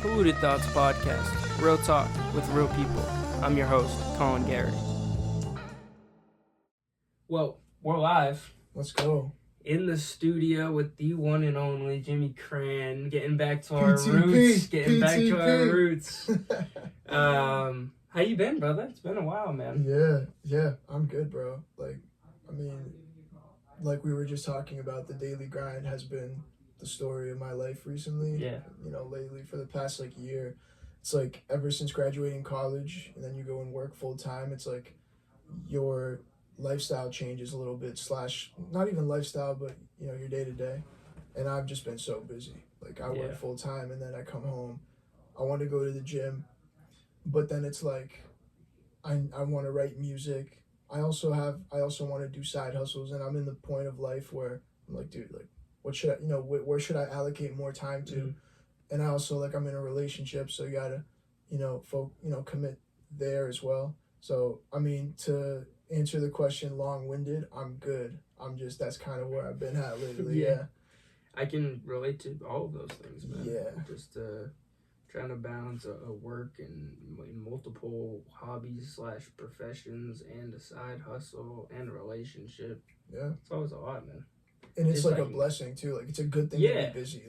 Polluted Thoughts Podcast, real talk with real people. I'm your host, Colin Garrett. Well, we're live Let's go. in the studio with the one and only Jimmy Kran, getting back to our roots. How you been, brother? It's been a while, man. Yeah, I'm good, bro. Like we were just talking about, the daily grind has been the story of my life recently. Yeah. Lately for the past year, it's like ever since graduating college and then you go and work full time, it's like your lifestyle changes a little bit, slash not even lifestyle, but your day to day. And I've just been so busy. Like I work full time and then I come home. I want to go to the gym, but then it's like I want to write music. I also want to do side hustles, and I'm in the point of life where I'm like, dude, like what should I, where should I allocate more time to? Mm-hmm. And I also, like, I'm in a relationship, so you gotta, commit there as well. So, I mean, to answer the question long-winded, I'm good. That's kind of where I've been at lately. Yeah. I can relate to all of those things, man. Yeah. Just trying to balance a work and multiple hobbies / professions and a side hustle and a relationship. Yeah. It's always a lot, man. And it's like a blessing too. Like it's a good thing to be busy.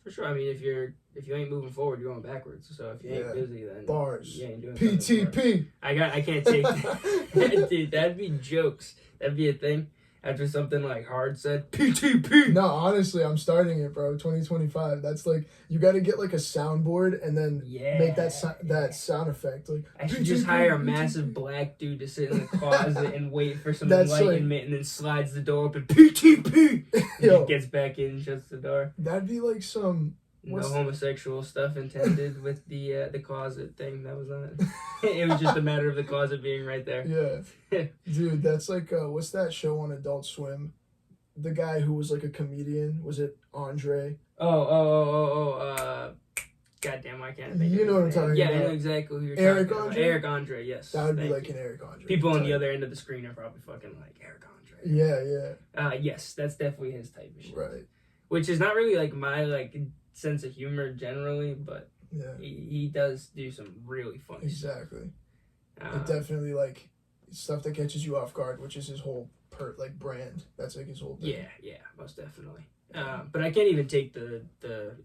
For sure. I mean, if you ain't moving forward, you're going backwards. So if you ain't busy, then bars. You ain't doing PTP. I can't take that. Dude, that'd be jokes. That'd be a thing. After something like hard said, PTP. No, honestly, I'm starting it, bro. 2025. That's like, you got to get like a soundboard and then make that sound effect. Like I should just hire a massive black dude to sit in the closet and wait for some enlightenment, and then slides the door open. PTP. And gets back in, shuts the door. That'd be like some. No homosexual stuff intended with the closet thing that was on it. It was just a matter of the closet being right there. Yeah. Dude, that's like, what's that show on Adult Swim? The guy who was like a comedian, was it Andre? Goddamn, I can't think You know what I'm talking about. Yeah, I know exactly who you're Eric talking Andre? about. Eric Andre, yes. That would be like an Eric Andre. People on the other end of the screen are probably fucking like, Eric Andre. Yeah. Yes, that's definitely his type of shit. Right. Which is not really like my sense of humor generally, but yeah, he does do some really funny stuff. Exactly. It definitely like stuff that catches you off guard, which is his whole brand. That's like his whole thing. Yeah, most definitely. But I can't even take the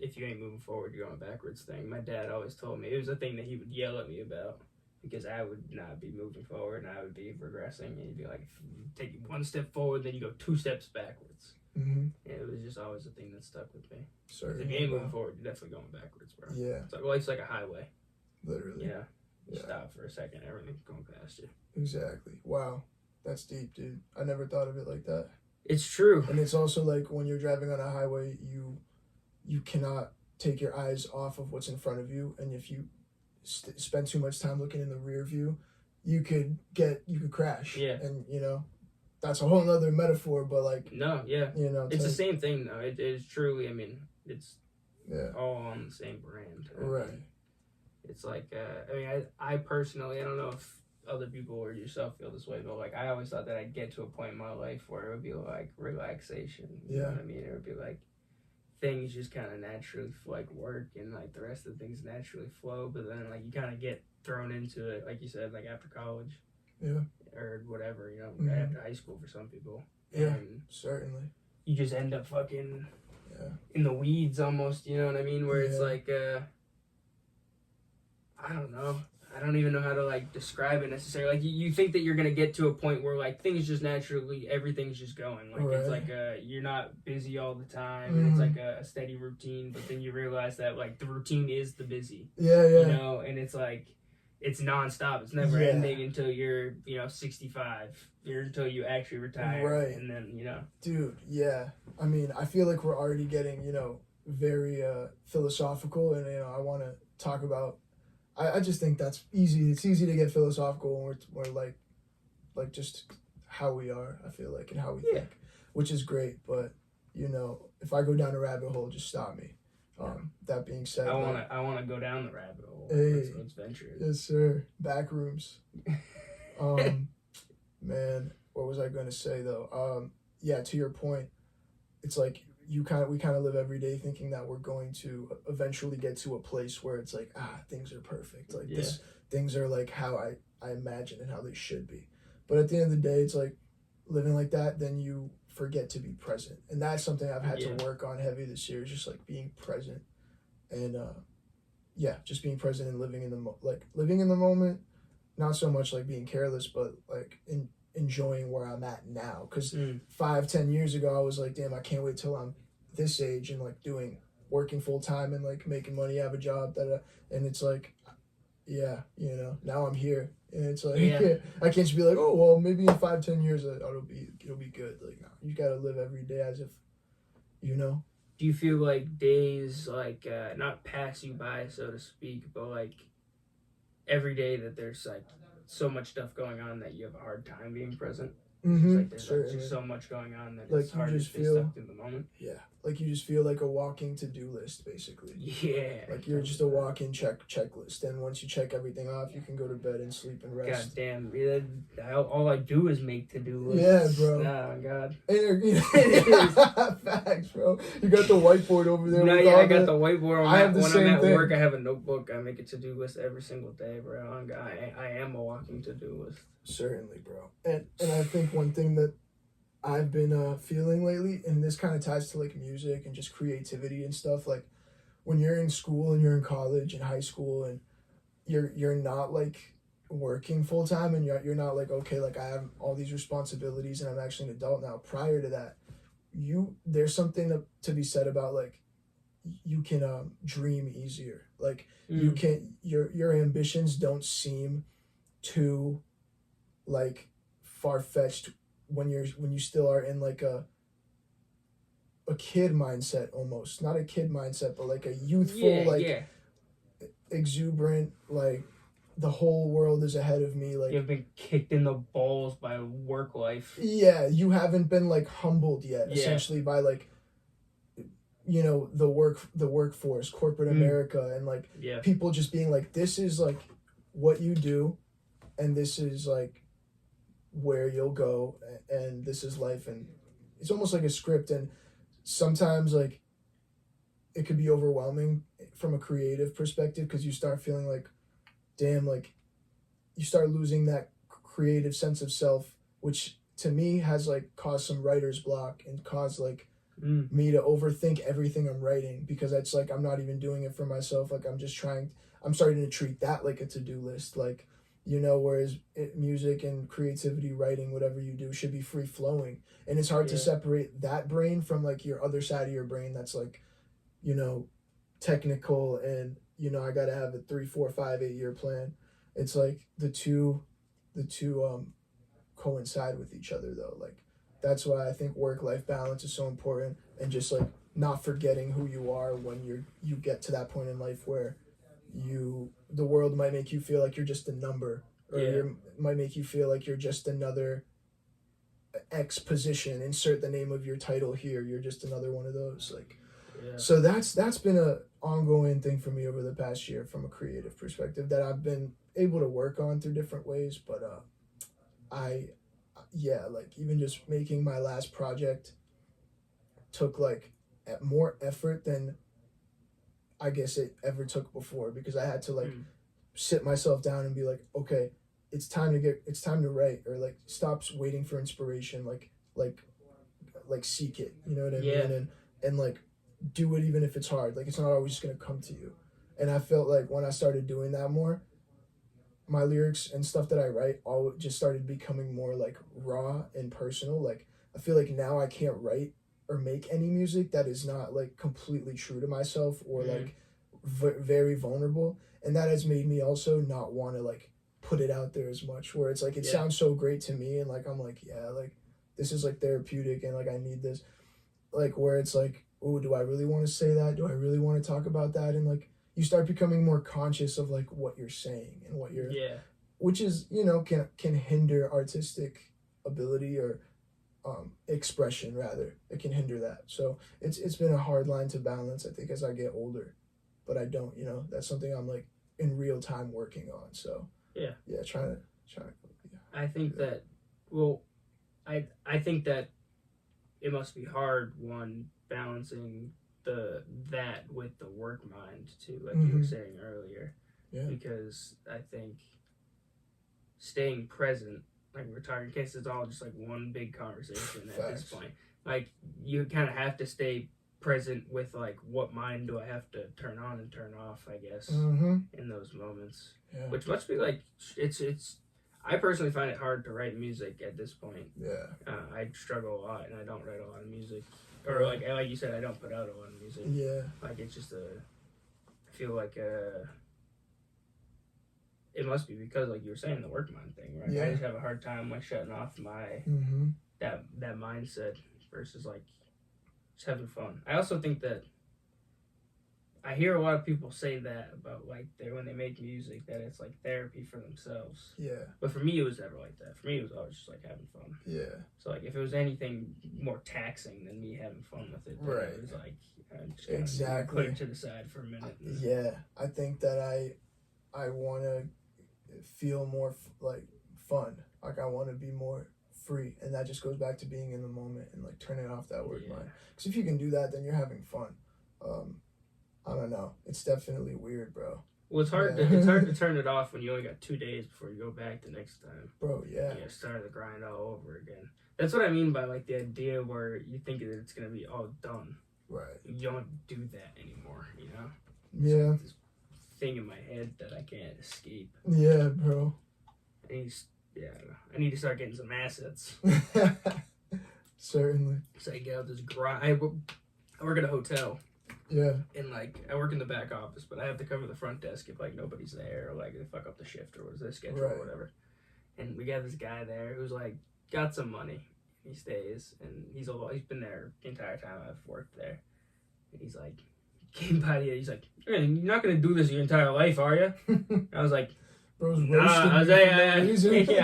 if you ain't moving forward, you're going backwards thing. My dad always told me it was a thing that he would yell at me about, because I would not be moving forward and I would be regressing, and he'd be like, if you take one step forward, then you go 2 steps backwards. Mm-hmm. It was just always a thing that stuck with me. Certainly, if you ain't moving forward, you're definitely going backwards, bro. Yeah. It's like life's like a highway. Literally. Yeah. Stop for a second, everything's going past you. Exactly. Wow. That's deep, dude. I never thought of it like that. It's true. And it's also like when you're driving on a highway, you cannot take your eyes off of what's in front of you, and if you spend too much time looking in the rear view, you could crash. Yeah. And that's a whole nother metaphor, but like no, yeah, it's the same thing though. It is truly. I mean, it's all on the same brand. Right. It's like I personally, I don't know if other people or yourself feel this way, but like I always thought that I'd get to a point in my life where it would be like relaxation. You know what I mean? It would be like things just kind of naturally like work, and like the rest of the things naturally flow. But then like you kind of get thrown into it, like you said, like after college. Yeah. Or whatever, right after high school for some people. Yeah, and certainly. You just end up fucking in the weeds almost, you know what I mean? Where it's like, I don't know. I don't even know how to like describe it necessarily. Like you think that you're going to get to a point where like things just naturally, everything's just going. Like it's like you're not busy all the time, and it's like a steady routine, but then you realize that like the routine is the busy. Yeah. And it's like, it's nonstop. It's never ending until you're, 65. Until you actually retire. Right. And then, Dude, yeah. I mean, I feel like we're already getting, very philosophical, and, I want to talk about, I just think that's easy. It's easy to get philosophical when we're like just how we are, I feel like, and how we think, which is great. But, if I go down a rabbit hole, just stop me. That being said, I want to go down the rabbit hole. Hey, let's venture it. Yes, sir. Back rooms. Man, what was I going to say though? Yeah, to your point, it's like we kind of live every day thinking that we're going to eventually get to a place where it's like, things are perfect, like this, things are like how I imagine and how they should be. But at the end of the day, it's like living like that, then you forget to be present, and that's something I've had to work on heavy this year, is just like being present. And just being present and living in living in the moment, not so much like being careless, but like enjoying where I'm at now. Because 5-10 years ago I was like, damn, I can't wait till I'm this age and like working full time and like making money, have a job, and it's like, now I'm here, and it's like, I can't just be like, oh well, maybe in 5-10 years it'll be good. Like, no, you gotta live every day as if, Do you feel like days like not pass you by, so to speak, but like every day that there's like so much stuff going on that you have a hard time being present? Like there's like just so much going on that it's hard to stay stuck in the moment. Yeah, like you just feel like a walking to-do list, basically. Yeah. Like you're just a walking checklist, and once you check everything off, you can go to bed and sleep and rest. God damn, all I do is make to-do lists. Yeah, bro. Oh, God. Facts, bro. You got the whiteboard over there. No, I got the whiteboard. When I'm at work, I have a notebook. I make a to-do list every single day, bro. I am a walking to-do list. Certainly, bro. And I think one thing that I've been feeling lately, and this kind of ties to like music and just creativity and stuff, like when you're in school and you're in college and high school and you're not like working full time, and you're not like, okay, like I have all these responsibilities and I'm actually an adult now. Prior to that, there's something to be said about like you can dream easier. Like you can your ambitions don't seem too like far-fetched when you still are in like a kid mindset, almost not a kid mindset, but like a youthful exuberant, like the whole world is ahead of me. Like you've been kicked in the balls by work life. Yeah, you haven't been like humbled yet, essentially, by like the workforce, corporate America, and like people just being like, this is like what you do, and this is like where you'll go, and this is life. And it's almost like a script, and sometimes like it could be overwhelming from a creative perspective, because you start feeling like, damn, like you start losing that creative sense of self, which to me has like caused some writer's block and caused like me to overthink everything I'm writing, because it's like I'm not even doing it for myself. Like I'm starting to treat that like a to-do list, like, whereas music and creativity, writing, whatever you do, should be free-flowing. And it's hard to separate that brain from like your other side of your brain that's like, technical, and I gotta have a 3, 4, 5, 8 year plan. It's like the two coincide with each other, though. Like that's why I think work-life balance is so important, and just like not forgetting who you are when you get to that point in life where the world might make you feel like you're just a number, or might make you feel like you're just another X position, insert the name of your title here, you're just another one of those, like. So that's been a ongoing thing for me over the past year from a creative perspective that I've been able to work on through different ways. But like even just making my last project took like more effort than I guess it ever took before, because I had to like sit myself down and be like, okay, it's time to write, or like stop waiting for inspiration, like seek it, you know what I mean, and like do it even if it's hard. Like it's not always just gonna come to you. And I felt like when I started doing that more, my lyrics and stuff that I write all just started becoming more like raw and personal. Like I feel like now I can't write or make any music that is not like completely true to myself, or like very vulnerable. And that has made me also not want to like put it out there as much, where it's like it sounds so great to me, and like I'm like, like this is like therapeutic, and like I need this, like where it's like, oh, do I really want to say that? Do I really want to talk about that? And like you start becoming more conscious of like what you're saying and what you're which is can hinder artistic ability, or expression rather. It can hinder that. So it's been a hard line to balance, I think, as I get older. But I don't, that's something I'm like in real time working on. So trying to I think that I think that it must be hard, one, balancing that with the work mind too, like Mm-hmm. you were saying earlier. Yeah. Because I think staying present, like we're talking, in case it's all just like one big conversation at this point. Like you kind of have to stay present with like what mind do I have to turn on and turn off, I guess, Mm-hmm. in those moments. Yeah. Which must be like it's. I personally find it hard to write music at this point. Yeah. I struggle a lot, and I don't write a lot of music, or like you said, I don't put out a lot of music. Yeah. Like it's just I feel like it must be because, like you were saying, the work mind thing, right? Yeah. I just have a hard time like shutting off my Mm-hmm. that mindset versus like just having fun. I also think that I hear a lot of people say that about like when they make music, that it's like therapy for themselves. Yeah. But for me, it was never like that. For me, it was always just like having fun. Yeah. So like if it was anything more taxing than me having fun with it, then Right. it was like I'm just Exactly. put it to the side for a minute. Yeah. I think that I want to feel more like fun. Like I want to be more free, and that just goes back to being in the moment and like turning off that work mind. Because if you can do that, then you're having fun. I don't know. It's definitely weird, bro. Well, it's hard. It's hard to turn it off when you only got 2 days before you go back the next time. Bro, yeah. You start the grind all over again. That's what I mean by like the idea where you think that it's gonna be all done. Right. You don't do that anymore. You know. Yeah. It's this thing in my head that I can't escape. Yeah, bro. I need to start getting some assets. Certainly. So I get out this grind. I work at a hotel. Yeah. And like I work in the back office, but I have to cover the front desk if like nobody's there, or like they fuck up the shift or what's their schedule or whatever. And we got this guy there who's like got some money. He stays, and he's been there the entire time I've worked there. And he's like came by the he's like, hey, you're not gonna do this your entire life, are you? I was like, Bro's nah. I was like, I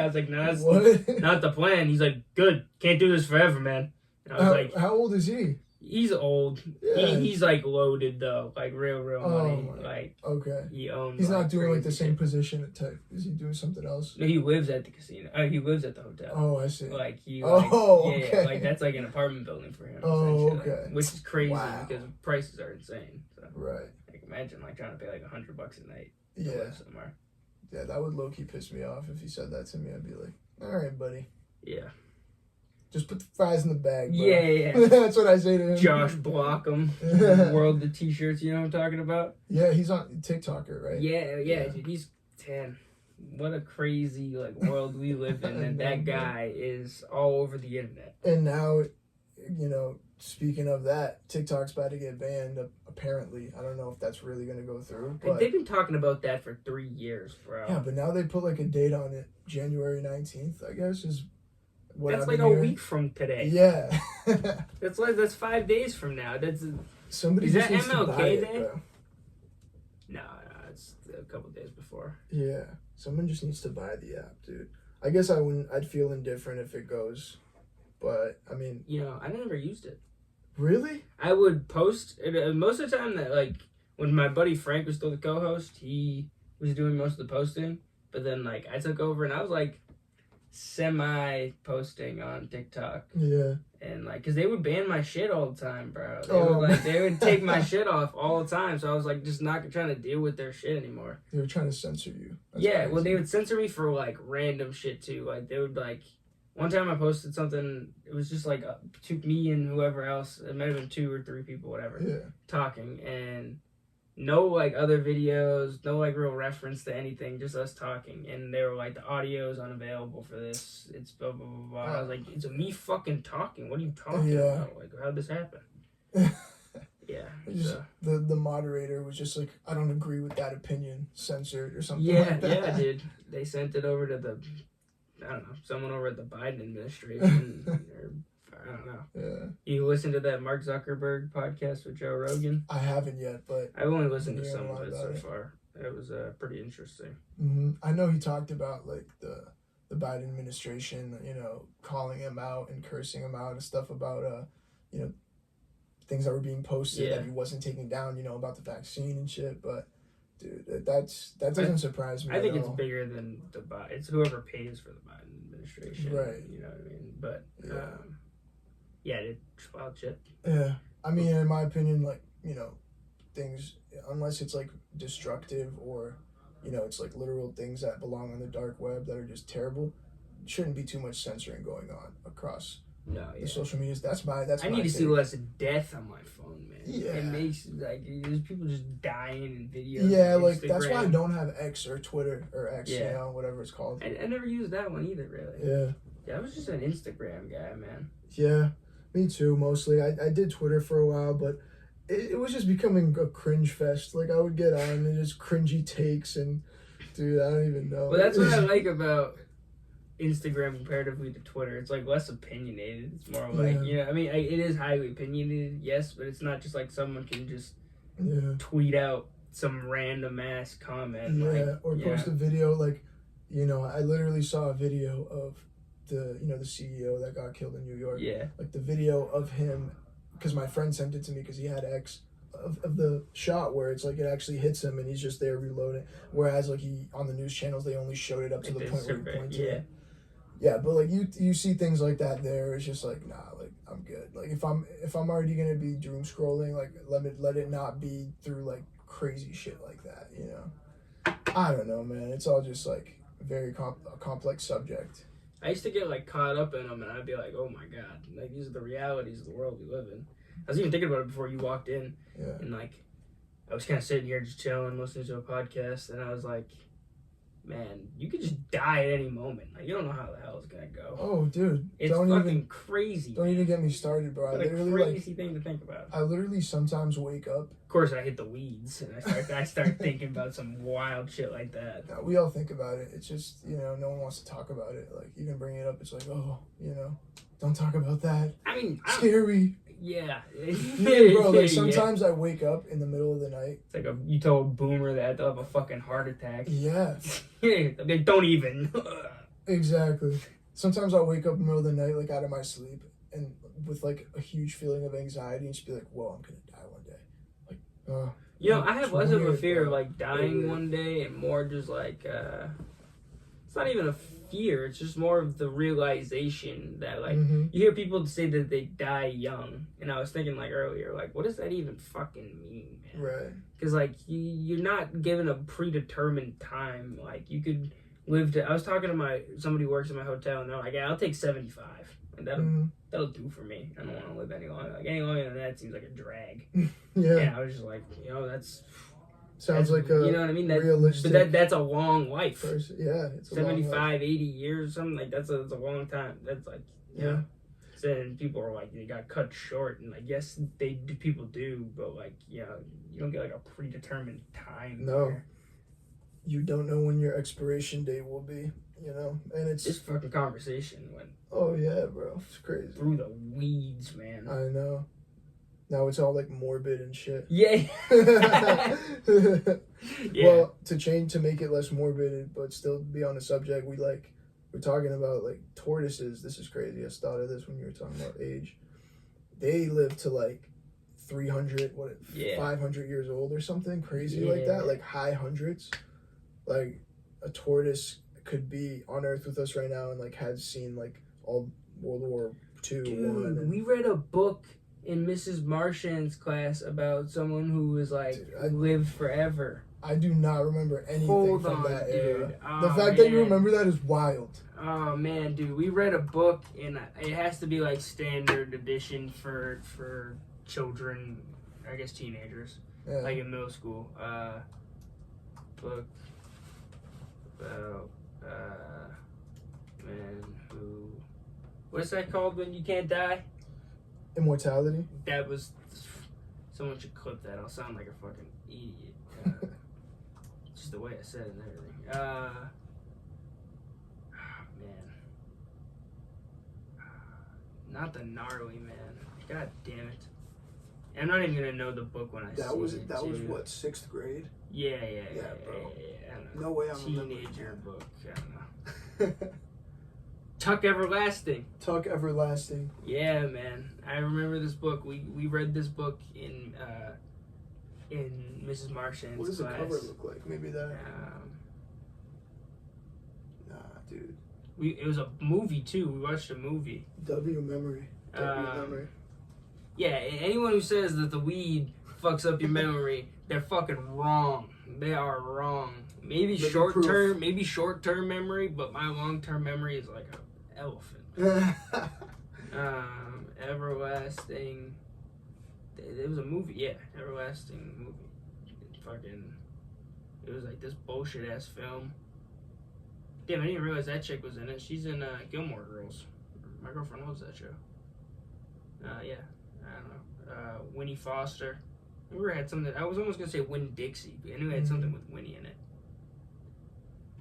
was like, no, that's not the plan. He's like, good, can't do this forever, man. And I was like, how old is he? He's old. Yeah. He's like loaded though, like real money. Like okay, he owns. He's not doing like the same position at Tech. Is he doing something else? No, he lives at the casino. He lives at the hotel. Oh, I see. Like he. Okay. Yeah, like that's like an apartment building for him. Oh, okay. Which is crazy because prices are insane. So. Right. Like imagine like trying to pay like $100 a night to yeah. live somewhere. Yeah, that would low key piss me off if he said that to me. I'd be like, all right, buddy. Yeah. Just put the fries in the bag, bro. Yeah. That's what I say to him. Josh Blockham, World the T-shirts, you know what I'm talking about? Yeah, he's on TikToker, right? Yeah. Dude, he's 10. What a crazy like world we live in, and that guy is all over the internet. And now, you know, speaking of that, TikTok's about to get banned, apparently. I don't know if that's really going to go through. But they've been talking about that for 3 years, bro. Yeah, but now they put like a date on it. January 19th, I guess, is what that's I've like been a hearing. week from today. Yeah. that's 5 days from now. Somebody is just that needs to buy MLK it, Day? bro. No, it's a couple days before. Yeah, someone just needs to buy the app, dude. I guess I'd feel indifferent if it goes, but I mean, you know, I never used it. Really? I would post it, most of the time that like when my buddy Frank was still the co-host, he was doing most of the posting, but then like I took over and I was like semi-posting on TikTok. Yeah. And like, cause they would ban my shit all the time, bro. They would take my shit off all the time. So I was like, just not trying to deal with their shit anymore. They were trying to censor you. That's yeah, crazy. well, they would censor me for like random shit too. Like they would like, one time I posted something. It was just like me and whoever else. It might have been 2 or 3 people, whatever, talking, and no like other videos, no like real reference to anything, just us talking. And they were like, the audio is unavailable for this. It's blah blah blah blah. I was like, it's me fucking talking. What are you talking about? Like, how'd this happen? Yeah. Just, the moderator was just like, I don't agree with that opinion, censored or something. Yeah, like that. yeah, dude. They sent it over to I don't know, someone over at the Biden administration. Or, I don't know. Yeah. You listen to that Mark Zuckerberg podcast with Joe Rogan? I haven't yet, but I've only listened to some of it so far. It was pretty interesting. Mm-hmm. I know he talked about like the Biden administration, you know, calling him out and cursing him out and stuff about you know, things that were being posted that he wasn't taking down, you know, about the vaccine and shit. But dude, that doesn't surprise me. I think it's bigger than the Biden. It's whoever pays for the Biden administration, right? You know what I mean? But yeah, dude, wild shit. Yeah. I mean, in my opinion, like, things, unless it's like destructive or, it's like literal things that belong on the dark web that are just terrible, shouldn't be too much censoring going on across the social medias. I need to see less death on my phone, man. Yeah. It makes, like, there's people just dying in videos. Yeah, like, that's why I don't have X or Twitter or X, whatever it's called. I never used that one either, really. Yeah. I was just an Instagram guy, man. Yeah, me too, mostly. I did Twitter for a while, but it was just becoming a cringe fest. Like, I would get on and just cringy takes, and, dude, I don't even know. Well, that's what I like about Instagram comparatively to Twitter. It's like less opinionated. It's more like, I mean, it is highly opinionated, yes, but it's not just like someone can just tweet out some random ass comment. Or post a video. Like, I literally saw a video of the CEO that got killed in New York. Yeah. Like, the video of him, because my friend sent it to me because he had X, of the shot where it's like it actually hits him and he's just there reloading. Whereas, like, on the news channels, they only showed it up to the point where he pointed it. Yeah, but like you see things like that there, it's just like, nah, like, I'm good. Like, if I'm already gonna be doom scrolling, like, let it not be through like crazy shit like that, I don't know, man. It's all just like a very complex subject. I used to get like caught up in them, and I'd be like, oh my god, like, these are the realities of the world we live in. I was even thinking about it before you walked in, and like, I was kind of sitting here just chilling, listening to a podcast, and I was like, man, you could just die at any moment. Like, you don't know how the hell it's gonna go. Oh, dude, it's fucking crazy. Don't even get me started, bro. What a crazy thing to think about. I literally sometimes wake up. Of course, I hit the weeds and I start thinking about some wild shit like that. No, we all think about it. It's just, no one wants to talk about it. Like, even bringing it up, it's like, oh, don't talk about that. I mean, scary. Yeah. Bro, like, sometimes I wake up in the middle of the night. It's like you tell a boomer that they'll have a fucking heart attack. Yeah. They don't even. Exactly. Sometimes I'll wake up in the middle of the night, like, out of my sleep, and with, like, a huge feeling of anxiety, and just be like, whoa, I'm gonna die one day. Like, I have less of a fear of, like, dying one day, and more just, like, it's not even a fear, it's just more of the realization that, like, you hear people say that they die young, and I was thinking, like, earlier, like, what does that even fucking mean, man? Right. Because, like, you're not given a predetermined time. Like, you could live to... I was talking to somebody who works in my hotel, and they're like, yeah, I'll take 75. And that'll do for me. I don't want to live any longer. Like, any longer than that seems like a drag. Yeah. And I was just like, that's... Sounds like a, you know what I mean? realistic... But that's a long life. Yeah, it's a 75, long life. 80 years, something like that's a long time. That's like, yeah. And people are like, they got cut short, and like, yes, people do, but like, you don't get like a predetermined time. No, there. You don't know when your expiration date will be, and it's this fucking conversation went. Oh yeah, bro, it's crazy. Through the weeds, man. I know. Now it's all like morbid and shit. Yeah. Well, to make it less morbid, but still be on the subject, we're talking about like tortoises. This is crazy. I just thought of this when you were talking about age. They live to like 300, 500 years old or something crazy like that. Like high hundreds. Like a tortoise could be on Earth with us right now and like has seen like all World War II. Dude, we read a book in Mrs. Marchand's class about someone who was like lived forever. I do not remember anything from that era. Oh, the fact that you remember that is wild. Oh man, dude, we read a book and it has to be like standard edition for children, I guess teenagers, like in middle school. Book about man who, what's that called when you can't die? Immortality. That was, someone should clip that. I'll sound like a fucking idiot. Just the way I said it and everything. Man. Not the gnarly man. God damn it. I'm not even gonna know the book when I see it. That was what, 6th grade? Yeah, bro. I don't know. No way I'm teenager book. I don't know. Tuck Everlasting. Tuck Everlasting. Yeah, man. I remember this book. We read this book in Mrs. Marchand's class. What does the cover look like? Maybe that. Nah, dude. It was a movie too. We watched a movie. W memory. Yeah, anyone who says that the weed fucks up your memory, they're fucking wrong. They are wrong. Maybe short term memory, but my long term memory is like an elephant. Everlasting. It was a movie, yeah. Everlasting movie. It was like this bullshit ass film. Damn, I didn't even realize that chick was in it. She's in Gilmore Girls. My girlfriend loves that show. Yeah, I don't know. Winnie Foster. I remember it had something. I was almost gonna say Winn Dixie, but I knew it had something with Winnie in it.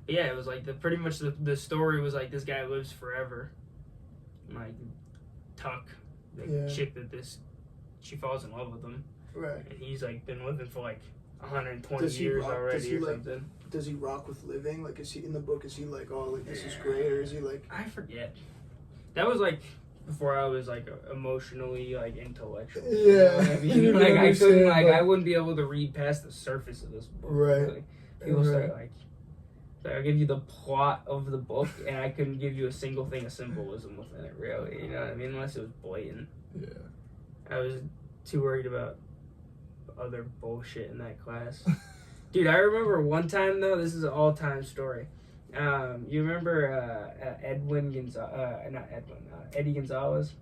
But yeah, it was like pretty much the story was like this guy lives forever. Like Tuck, the chick that she falls in love with him. Right. And he's like been living for like 120 years already or something. Does he rock with living? Like, is he in the book? Is he like, oh, like this is great, or is he like? I forget. That was like before I was like emotionally like intellectual. Yeah. You know what I mean? Like I couldn't I wouldn't be able to read past the surface of this book. Right. Like, people start like I'll give you the plot of the book, and I couldn't give you a single thing of symbolism within it. Really, you know what I mean? Unless it was blatant. Yeah. I was too worried about other bullshit in that class. Dude, I remember one time though. This is an all-time story. You remember Eddie Gonzalez?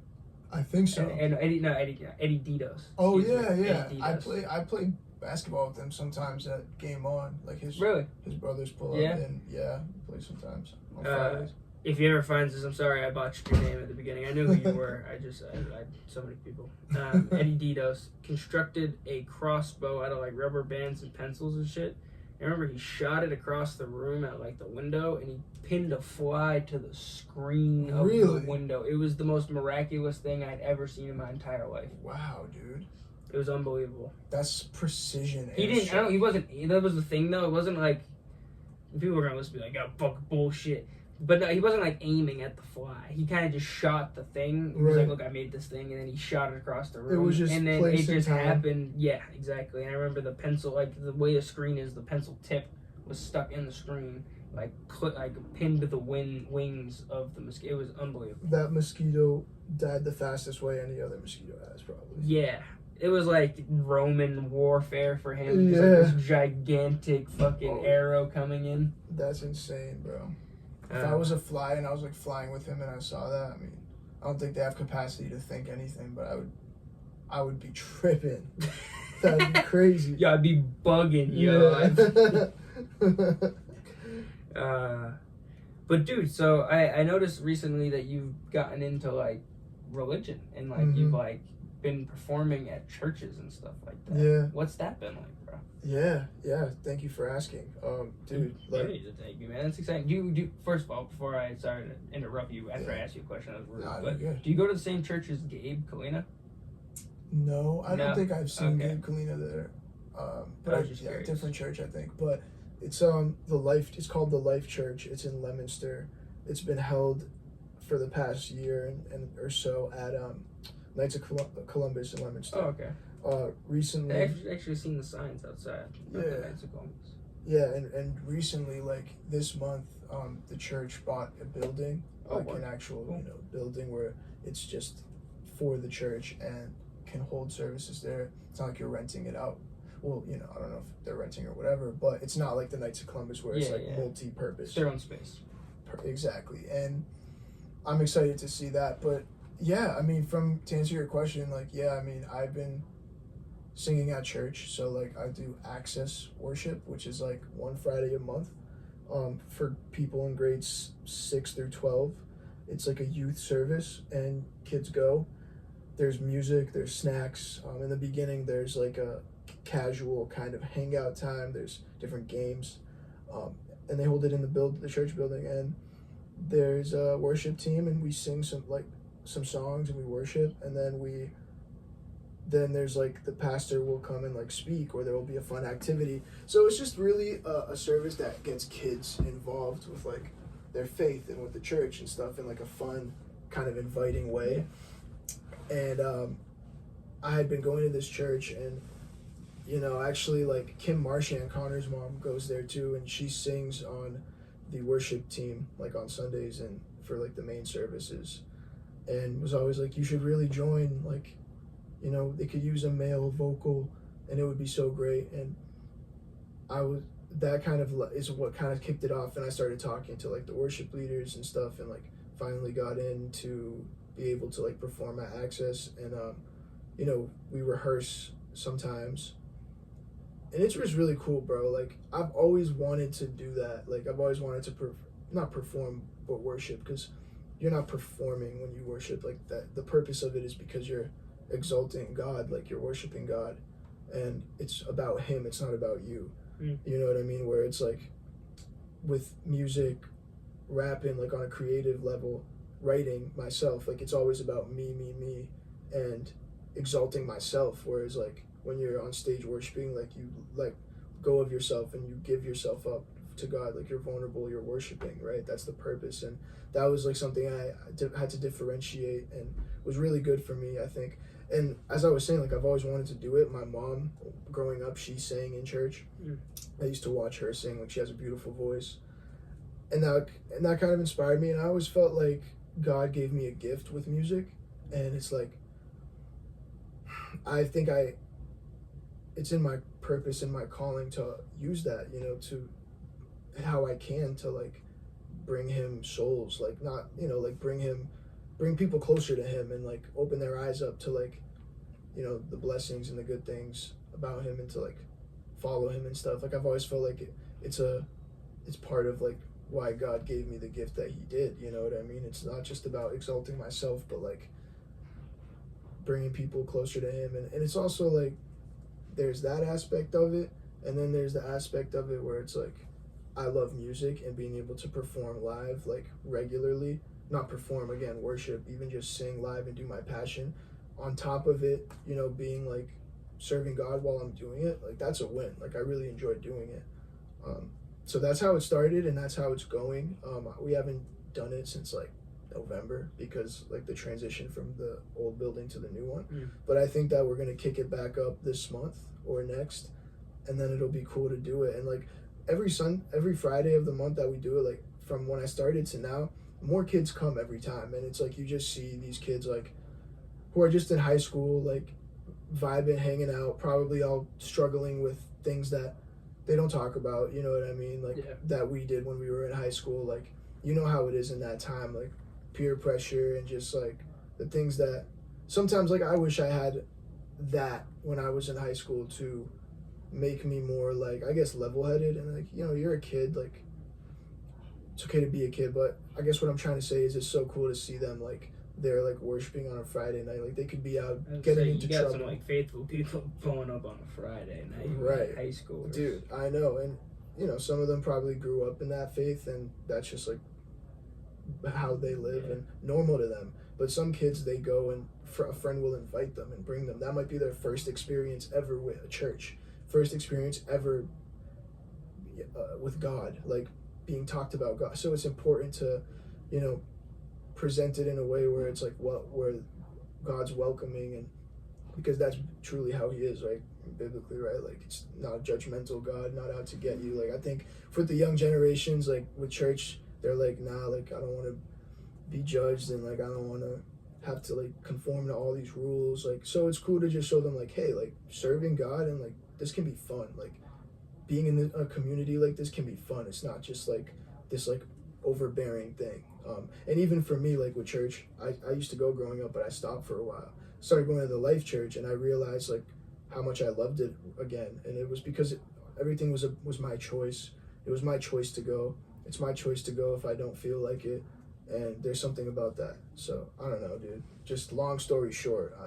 I think so. And Eddie Ditos. Oh yeah. I play basketball with them sometimes at Game On. Like his brothers pull up and play sometimes on Fridays. If he ever finds this, I'm sorry I botched your name at the beginning. I knew who you were. I so many people. Eddie Ditos constructed a crossbow out of like rubber bands and pencils and shit. I remember he shot it across the room at like the window, and he pinned a fly to the screen of the window. It was the most miraculous thing I'd ever seen in my entire life. Wow, dude. It was unbelievable. That's precision. He didn't. He wasn't. That was the thing, though. It wasn't like people were gonna listen to me like, "Oh, fuck bullshit." But no, he wasn't like aiming at the fly. He kind of just shot the thing. He was like, "Look, I made this thing," and then he shot it across the room. It was just and then it just happened. Yeah, exactly. And I remember the pencil, like the way the screen is, the pencil tip was stuck in the screen, like pinned to the wings of the mosquito. It was unbelievable. That mosquito died the fastest way any other mosquito has, probably. Yeah. It was like Roman warfare for him. Just like this gigantic fucking arrow coming in. That's insane, bro. If I was a fly and I was like flying with him and I saw that, I mean, I don't think they have capacity to think anything, but I would be tripping. That'd be crazy. Yeah, I'd be bugging, yo. But dude, so I noticed recently that you've gotten into like religion and like you've like been performing at churches and stuff like that. Yeah. What's that been like, bro? Yeah. Thank you for asking. Dude, like, you need to thank me, man. That's exciting. Do you first of all, before I started to interrupt you after I asked you a question, that was rude. But do you go to the same church as Gabe Kalina? No, I don't think I've seen Gabe Kalina there. But different church, I think. But it's it's called the Life Church. It's in Leominster. It's been held for the past year and or so at Knights of Columbus in Leominster. Oh, okay. Recently, I actually seen the signs outside. The Knights of Columbus. Yeah, and recently, like this month, the church bought a building, an actual building where it's just for the church and can hold services there. It's not like you're renting it out. Well, I don't know if they're renting or whatever, but it's not like the Knights of Columbus where it's multi-purpose. It's their own space. Exactly, and I'm excited to see that, but. Yeah, I mean, to answer your question, I've been singing at church, so like I do access worship, which is like one Friday a month, for people in grades 6 through 12. It's like a youth service, and kids go. There's music, there's snacks. In the beginning, there's like a casual kind of hangout time. There's different games, and they hold it in the church building, and there's a worship team, and we sing some songs and we worship, and then there's like the pastor will come and like speak, or there will be a fun activity. So it's just really a service that gets kids involved with like their faith and with the church and stuff in like a fun kind of inviting way. And I had been going to this church, and actually like Kim Marchand, Connor's mom, goes there too, and she sings on the worship team like on Sundays and for like the main services. And was always like, you should really join like you know, they could use a male vocal and it would be so great. And that kind of is what kind of kicked it off, and I started talking to like the worship leaders and stuff, and like finally got in to be able to like perform at Access. And you know, we rehearse sometimes, and it's just really cool, bro. Like, I've always wanted to do that. Like, I've always wanted to not perform but worship, because you're not performing when you worship. Like, that the purpose of it is because you're exalting God, like you're worshiping God, and it's about him, it's not about you. You know what I mean? Where it's like with music, rapping, like on a creative level, writing myself, like it's always about me, and exalting myself. Whereas like when you're on stage worshiping, like you like go of yourself and you give yourself up to God, like you're vulnerable, you're worshiping, right? That's the purpose. And that was like something I had to differentiate, and was really good for me, I think. And as I was saying, like I've always wanted to do it. My mom, growing up, she sang in church. I used to watch her sing. Like, she has a beautiful voice, and that kind of inspired me. And I always felt like God gave me a gift with music, and it's like I think it's in my purpose and my calling to use that, you know, to how I can to like bring him souls, like not, you know, like bring people closer to him, and like open their eyes up to like, you know, the blessings and the good things about him, and to like follow him and stuff. Like, I've always felt like it's part of like why God gave me the gift that he did, you know what I mean? It's not just about exalting myself, but like bringing people closer to him. And it's also like there's that aspect of it, and then there's the aspect of it where it's like I love music and being able to perform live like regularly. Not perform, again, worship, even just sing live and do my passion. On top of it, you know, being like serving God while I'm doing it, like that's a win. Like, I really enjoy doing it. So that's how it started, and that's how it's going. We haven't done it since like November, because like the transition from the old building to the new one. But I think that we're gonna kick it back up this month or next, and then it'll be cool to do it. And like every Friday of the month that we do it, like from when I started to now, more kids come every time. And it's like you just see these kids like who are just in high school, like vibing, hanging out, probably all struggling with things that they don't talk about, you know what I mean? Like that we did when we were in high school. Like, you know how it is in that time, like peer pressure and just like the things that sometimes, like, I wish I had that when I was in high school to make me more like, I guess, level-headed. And like, you know, you're a kid, like it's okay to be a kid, but I guess what I'm trying to say is it's so cool to see them like they're like worshiping on a Friday night. Like, they could be out getting into trouble. You got some like faithful people blowing up on a Friday night, right? High school, dude. I know, and you know, some of them probably grew up in that faith, and that's just like how they live and normal to them. But some kids, they go and a friend will invite them and bring them. That might be their first experience ever with a church, first experience ever with God, like being talked about God. So it's important to, you know, present it in a way where it's like where God's welcoming, and because that's truly how he is, right? Biblically, right? Like, it's not a judgmental God, not out to get you. Like, I think for the young generations, like with church, they're like, nah, like I don't want to be judged, and like I don't want to have to like conform to all these rules. Like, so it's cool to just show them like, hey, like serving God and like this can be fun. Like, being in a community like this can be fun. It's not just like this like overbearing thing. And even for me, like with church, I used to go growing up, but I stopped for a while. Started going to the Life Church, and I realized like how much I loved it again. And it was because everything was my choice. It was my choice to go. It's my choice to go if I don't feel like it. And there's something about that. So I don't know, dude. Just long story short,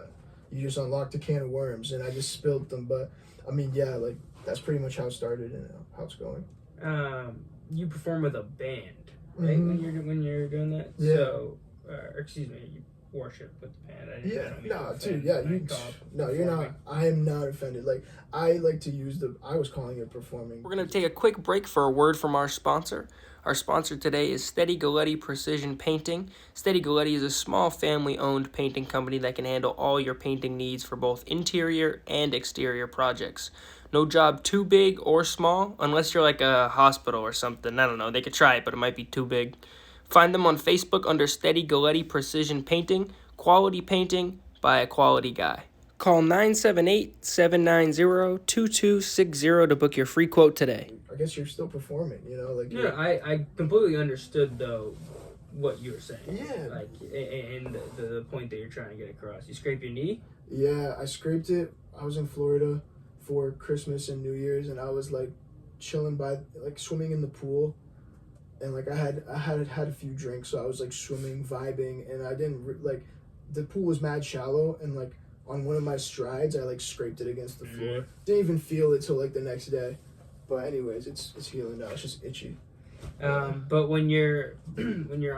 you just unlocked a can of worms, and I just spilled them. But I mean, yeah, like that's pretty much how it started and how it's going. You perform with a band, right? When you're doing that. Yeah. So, excuse me, you worship with the band. You're not. I am not offended. Like, I like to use I was calling it performing. We're gonna take a quick break for a word from our sponsor. Our sponsor today is Steady Galletti Precision Painting. Steady Galletti is a small family-owned painting company that can handle all your painting needs for both interior and exterior projects. No job too big or small, unless you're like a hospital or something. I don't know, they could try it, but it might be too big. Find them on Facebook under Steady Galletti Precision Painting, quality painting by a quality guy. Call 978-790-2260 to book your free quote today. I guess you're still performing, like Yeah, I completely understood though what you were saying. Yeah. Like, and the point that you're trying to get across. You scrape your knee? Yeah, I scraped it. I was in Florida for Christmas and New Year's, and I was like chilling by, like swimming in the pool, and like I had a few drinks, so I was like swimming, vibing, and I didn't like the pool was mad shallow, and like on one of my strides, I like scraped it against the floor. Didn't even feel it till like the next day, but anyways, it's healing now. It's just itchy. But when you're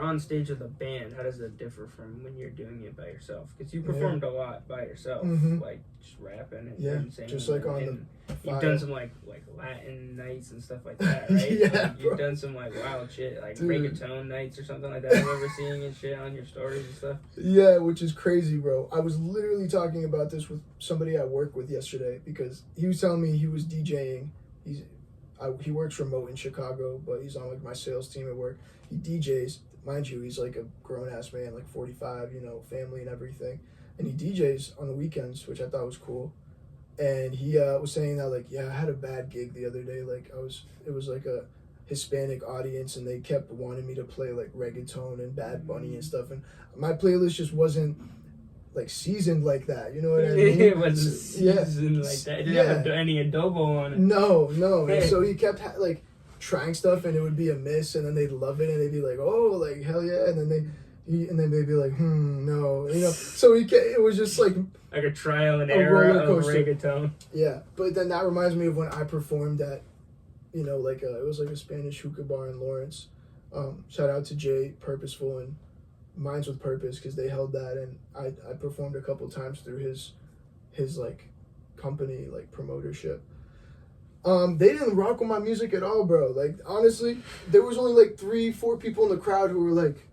on stage with a band, how does it differ from when you're doing it by yourself? Because you performed a lot by yourself, like just rapping and singing. Just like on you've done some like Latin nights and stuff like that, right? Yeah, like, you've done some like wild shit, like reggaeton nights or something like that. I remember seeing and shit on your stories and stuff. Yeah, which is crazy, bro. I was literally talking about this with somebody I work with yesterday because he was telling me he was DJing. He works remote in Chicago, but he's on like my sales team at work. He DJs, mind you, he's like a grown ass man, like 45, family and everything, and he DJs on the weekends, which I thought was cool. And he was saying that like, yeah, I had a bad gig the other day. Like it was like a Hispanic audience, and they kept wanting me to play like reggaeton and Bad Bunny and stuff, and my playlist just wasn't like seasoned like that, you know what I mean? It wasn't seasoned like that. It didn't have any adobo on it. No. And so he kept like trying stuff, and it would be a miss, and then they'd love it, and they'd be like, oh, like hell yeah, and then they'd be like, no, So it was just like a trial and error of reggaeton. Yeah, but then that reminds me of when I performed at, it was like a Spanish hookah bar in Lawrence. Shout out to Jay Purposeful and Minds with Purpose, because they held that, and I performed a couple times through his like company like promotership. They didn't rock with my music at all, bro. Like honestly, there was only like 3-4 people in the crowd who were like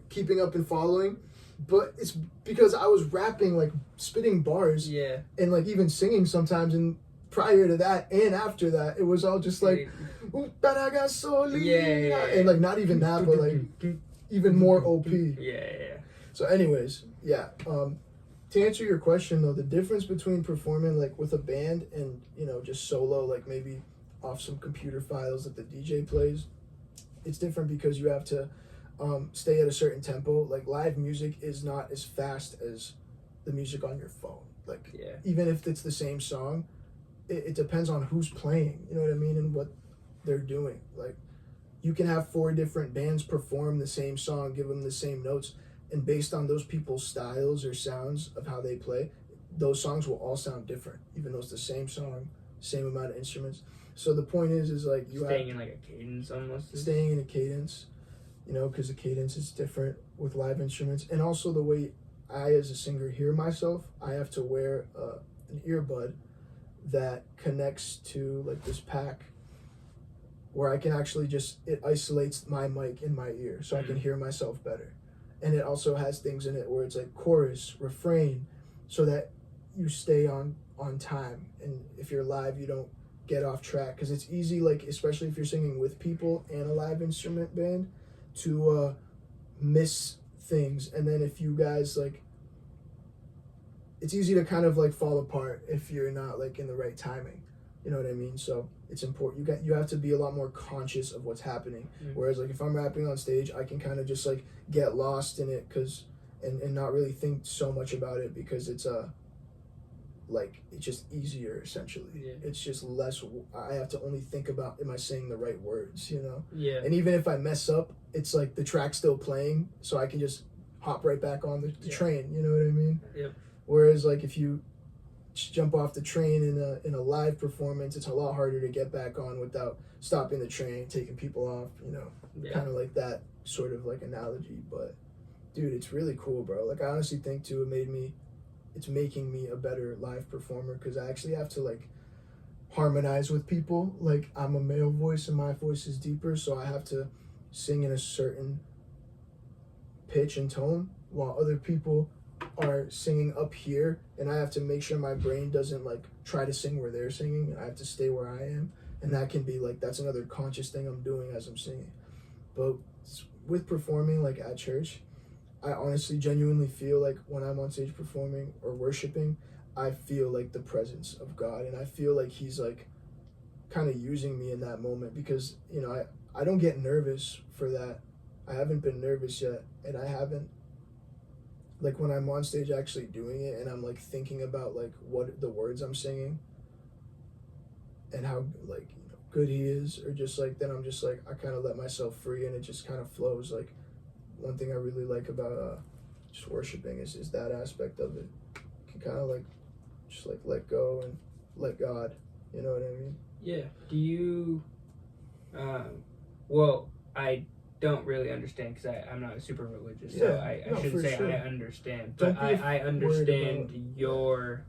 keeping up and following, but it's because I was rapping, like spitting bars, and like even singing sometimes. And prior to that and after that, it was all just like, and like not even that, but like even more OP. Yeah. So anyways, to answer your question though, the difference between performing like with a band and, just solo, like maybe off some computer files that the DJ plays, it's different because you have to stay at a certain tempo. Like live music is not as fast as the music on your phone. Like even if it's the same song, it depends on who's playing, you know what I mean, and what they're doing. Like you can have 4 different bands perform the same song, give them the same notes, and based on those people's styles or sounds of how they play, those songs will all sound different, even though it's the same song, same amount of instruments. So the point is like staying in like a cadence almost. Staying in a cadence, because the cadence is different with live instruments, and also the way I as a singer hear myself, I have to wear an earbud that connects to like this pack, where I can actually it isolates my mic in my ear so I can hear myself better. And it also has things in it where it's like chorus, refrain, so that you stay on time. And if you're live, you don't get off track, because it's easy, like especially if you're singing with people and a live instrument band, to miss things. And then if you guys like, it's easy to kind of like fall apart if you're not like in the right timing. You know what I mean? So it's important. You have to be a lot more conscious of what's happening. Whereas like if I'm rapping on stage, I can kind of just like get lost in it and not really think so much about it, because it's like it's just easier essentially. It's just less. I have to only think about, am I saying the right words? And even if I mess up, it's like the track's still playing, so I can just hop right back on the train. You know what I mean? Whereas like if you jump off the train in a live performance, it's a lot harder to get back on without stopping the train, taking people off, kind of like that sort of like analogy. But dude, it's really cool, bro. Like I honestly think too, it's making me a better live performer, because I actually have to like harmonize with people. Like I'm a male voice and my voice is deeper, so I have to sing in a certain pitch and tone, while other people are singing up here, and I have to make sure my brain doesn't like try to sing where they're singing, and I have to stay where I am. And that can be like, that's another conscious thing I'm doing as I'm singing. But with performing like at church, I honestly genuinely feel like when I'm on stage performing or worshiping, I feel like the presence of God, and I feel like he's like kind of using me in that moment, because you know I don't get nervous for that. I haven't been nervous yet, and I haven't, like when I'm on stage actually doing it and I'm like thinking about like what the words I'm singing and how like, you know, good he is, or just like, then I'm just like, I kind of let myself free and it just kind of flows. Like one thing I really like about just worshiping is that aspect of it. You can kind of like just like let go and let God, you know what I mean? Yeah. Do you well, I don't really understand because I'm not super religious, so I shouldn't say sure. I understand, but I understand your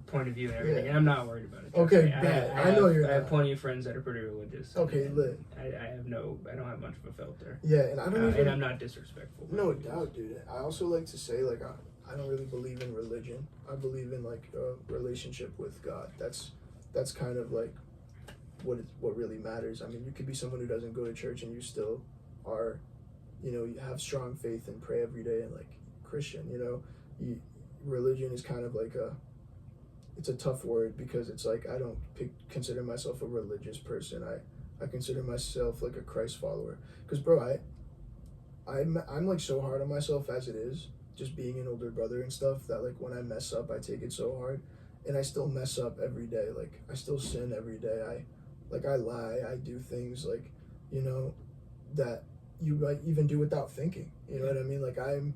point of view and everything, and I'm not worried about it. Okay, bad. I know you're not. I have plenty of friends that are pretty religious. Okay, lit. I don't have much of a filter. Yeah, and I don't and I'm not disrespectful. No doubt, dude. I also like to say, like, I don't really believe in religion. I believe in like a relationship with God. That's kind of like what really matters. I mean, you could be someone who doesn't go to church and you still are, you know, you have strong faith and pray every day and like Christian, you know. Religion is kind of like it's a tough word, because it's like I don't consider myself a religious person. I consider myself like a Christ follower, because bro, I'm like so hard on myself as it is, just being an older brother and stuff, that like when I mess up I take it so hard, and I still mess up every day. Like I still sin every day. I lie, I do things like, you know, that you might even do without thinking, you know what I mean? Like I'm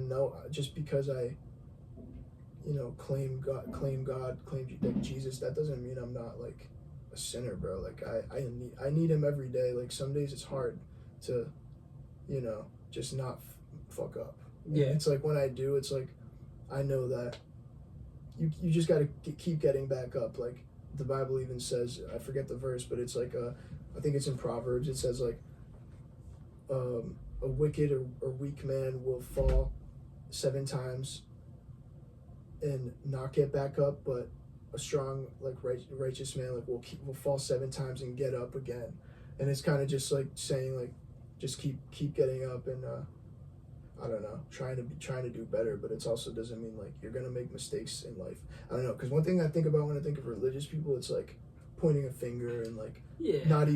no, just because I, you know, claim like Jesus, that doesn't mean I'm not like a sinner, bro. Like I need him every day. Like some days it's hard to, you know, just not fuck up. Yeah. And it's like when I do, it's like I know that you just got to keep getting back up. Like the Bible even says, I forget the verse, but it's like I think it's in Proverbs. It says like a wicked or weak man will fall 7 times and not get back up, but a strong like righteous man like will fall 7 times and get up again. And it's kind of just like saying like just keep getting up, and I don't know, trying to do better, but it also doesn't mean like you're gonna make mistakes in life. I don't know, because one thing I think about when I think of religious people, it's like pointing a finger and like not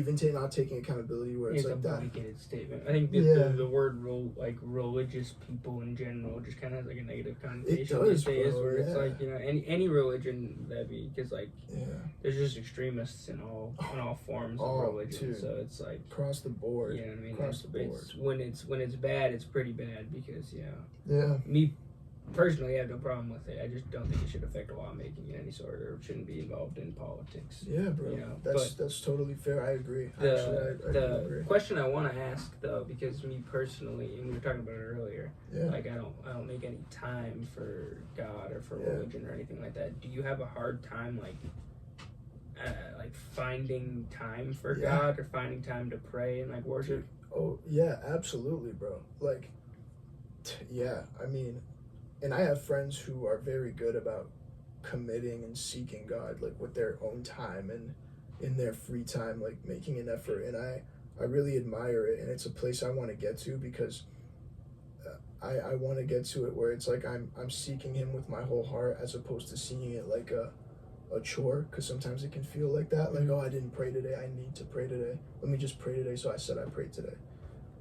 taking accountability, where it's like a that blanketed statement. I think the word like religious people in general just kind of has like a negative connotation these days, where it's like, you know, any religion that be, because like there's just extremists in all forms of religion, so it's like across the board. You know what I mean? Across the board. When it's bad, it's pretty bad, because yeah. Me personally, I have no problem with it. I just don't think it should affect lawmaking in any sort, or shouldn't be involved in politics. Yeah, bro. You know? That's totally fair. I agree. The agree. question I want to ask though, because me personally, and we were talking about it earlier, like I don't make any time for God or for religion or anything like that. Do you have a hard time like finding time for God, or finding time to pray and like worship? Oh yeah, absolutely, bro. Like, yeah. I mean. And I have friends who are very good about committing and seeking God, like with their own time and in their free time, like making an effort. And I really admire it. And it's a place I want to get to, because I want to get to it where it's like I'm seeking him with my whole heart, as opposed to seeing it like a chore. Because sometimes it can feel like that. Like, oh, I didn't pray today. I need to pray today. Let me just pray today. So I said I prayed today.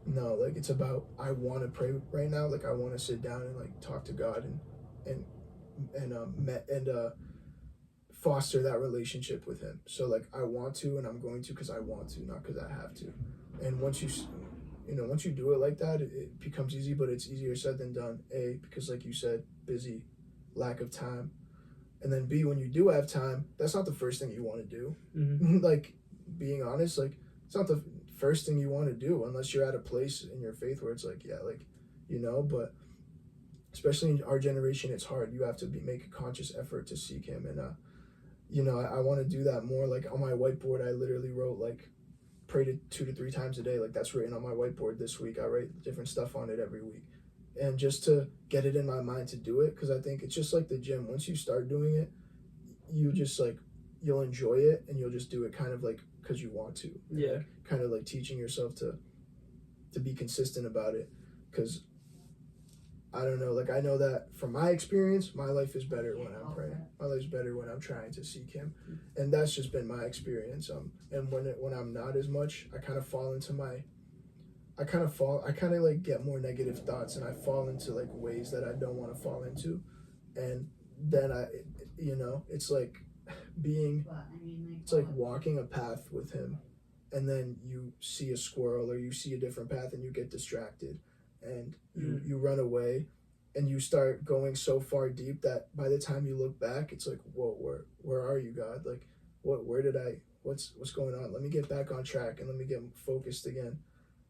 No, like it's about, I want to pray right now. Like I want to sit down and like talk to God and foster that relationship with him. So like I want to, and I'm going to, because I want to, not because I have to. And once you do it like that, it becomes easy, but it's easier said than done. A, because like you said, busy, lack of time. And then B, when you do have time, that's not the first thing you want to do. Mm-hmm. Like being honest, like it's not the first thing you want to do, unless you're at a place in your faith where it's like, yeah, like, you know, but especially in our generation, it's hard. You have to make a conscious effort to seek him. And, you know, I want to do that more. Like on my whiteboard, I literally wrote like, pray to 2 to 3 times a day. Like that's written on my whiteboard this week. I write different stuff on it every week. And just to get it in my mind to do it, because I think it's just like the gym. Once you start doing it, you just like, you'll enjoy it, and you'll just do it kind of like because you want to. Yeah. Like, kind of like teaching yourself to be consistent about it, because I don't know. Like, I know that from my experience, my life is better when I'm praying. My life's better when I'm trying to seek Him, and that's just been my experience. And when I'm not as much, I kind of fall into I kind of like get more negative thoughts, and I fall into like ways that I don't want to fall into, and then it's like it's like walking a path with Him, and then you see a squirrel or you see a different path and you get distracted, and you run away, and you start going so far deep that by the time you look back, it's like, whoa, where are you, God? Like, what's going on? Let me get back on track and let me get focused again.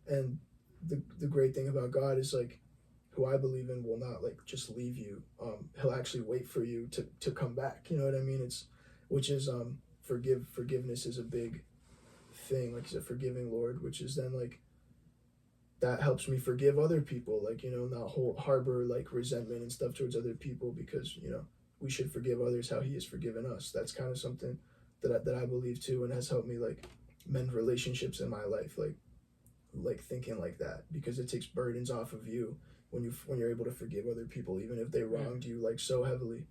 And the great thing about God is, like, who I believe in will not like just leave you. He'll actually wait for you to come back. You know what I mean? Forgiveness is a big thing. Like, he's a forgiving Lord, which is then like that helps me forgive other people. Like, not harbor like resentment and stuff towards other people, because we should forgive others how He has forgiven us. That's kind of something that I believe too, and has helped me like mend relationships in my life. Like thinking like that, because it takes burdens off of you when you're able to forgive other people, even if they wronged you like so heavily.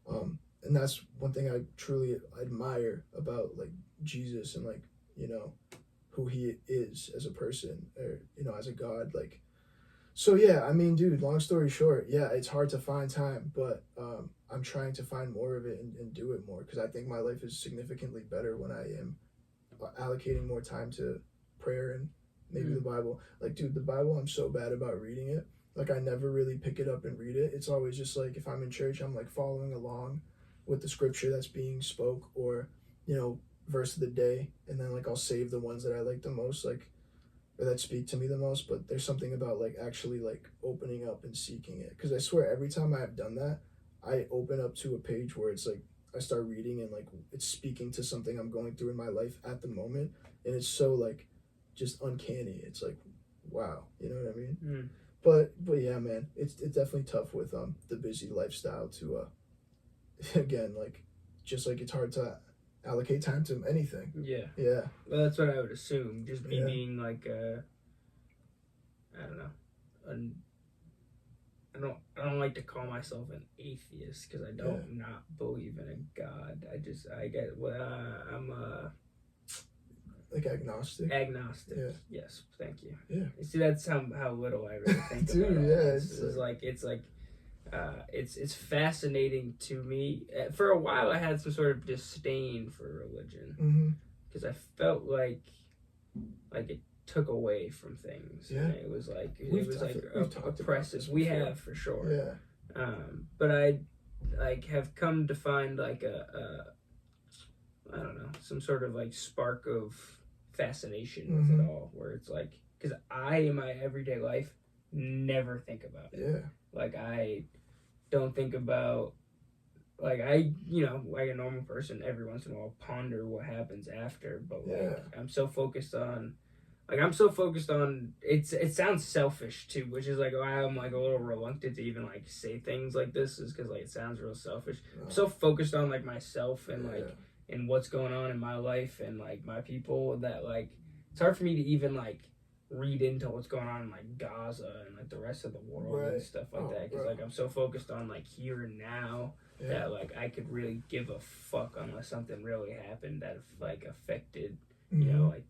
And that's one thing I truly admire about like Jesus, and like who He is as a person, or as a God. Like, so yeah, I mean, dude, long story short, yeah, it's hard to find time, but I'm trying to find more of it and do it more, because I think my life is significantly better when I am allocating more time to prayer and maybe the Bible. Like, dude, the Bible, I'm so bad about reading it. Like, I never really pick it up and read it. It's always just like, if I'm in church, I'm like following along with the scripture that's being spoke, or verse of the day, and then like I'll save the ones that I like the most, like, or that speak to me the most. But there's something about like actually like opening up and seeking it, because I swear every time I have done that, I open up to a page where it's like I start reading, and like it's speaking to something I'm going through in my life at the moment, and it's so like just uncanny. It's like, wow, you know what I mean? But yeah, man, it's definitely tough with the busy lifestyle to again, like, just like it's hard to allocate time to anything. Yeah. Well, that's what I would assume. Just me being like I don't know. I don't like to call myself an atheist, because I don't not believe in a God. I'm like agnostic. Yeah. Yes, thank you. Yeah. You see, that's how little I really think Dude, about it. Yeah, it's fascinating to me. For a while, I had some sort of disdain for religion, because I felt like it took away from things. Yeah. And it was oppressive. We have, for sure. Yeah. But I have come to find like I don't know, some sort of like spark of fascination with it all, where it's like, because I, in my everyday life, never think about it. Yeah. Like, I don't think about, like, I, like a normal person, every once in a while ponder what happens after, but like, I'm so focused on, it sounds selfish too, which is like why I'm like a little reluctant to even like say things like this, is because like it sounds real selfish. I'm so focused on like myself and like, and what's going on in my life and like my people, that like it's hard for me to even like read into what's going on in like Gaza and like the rest of the world and stuff like that, because like I'm so focused on like here and now that like I could really give a fuck unless something really happened that like affected like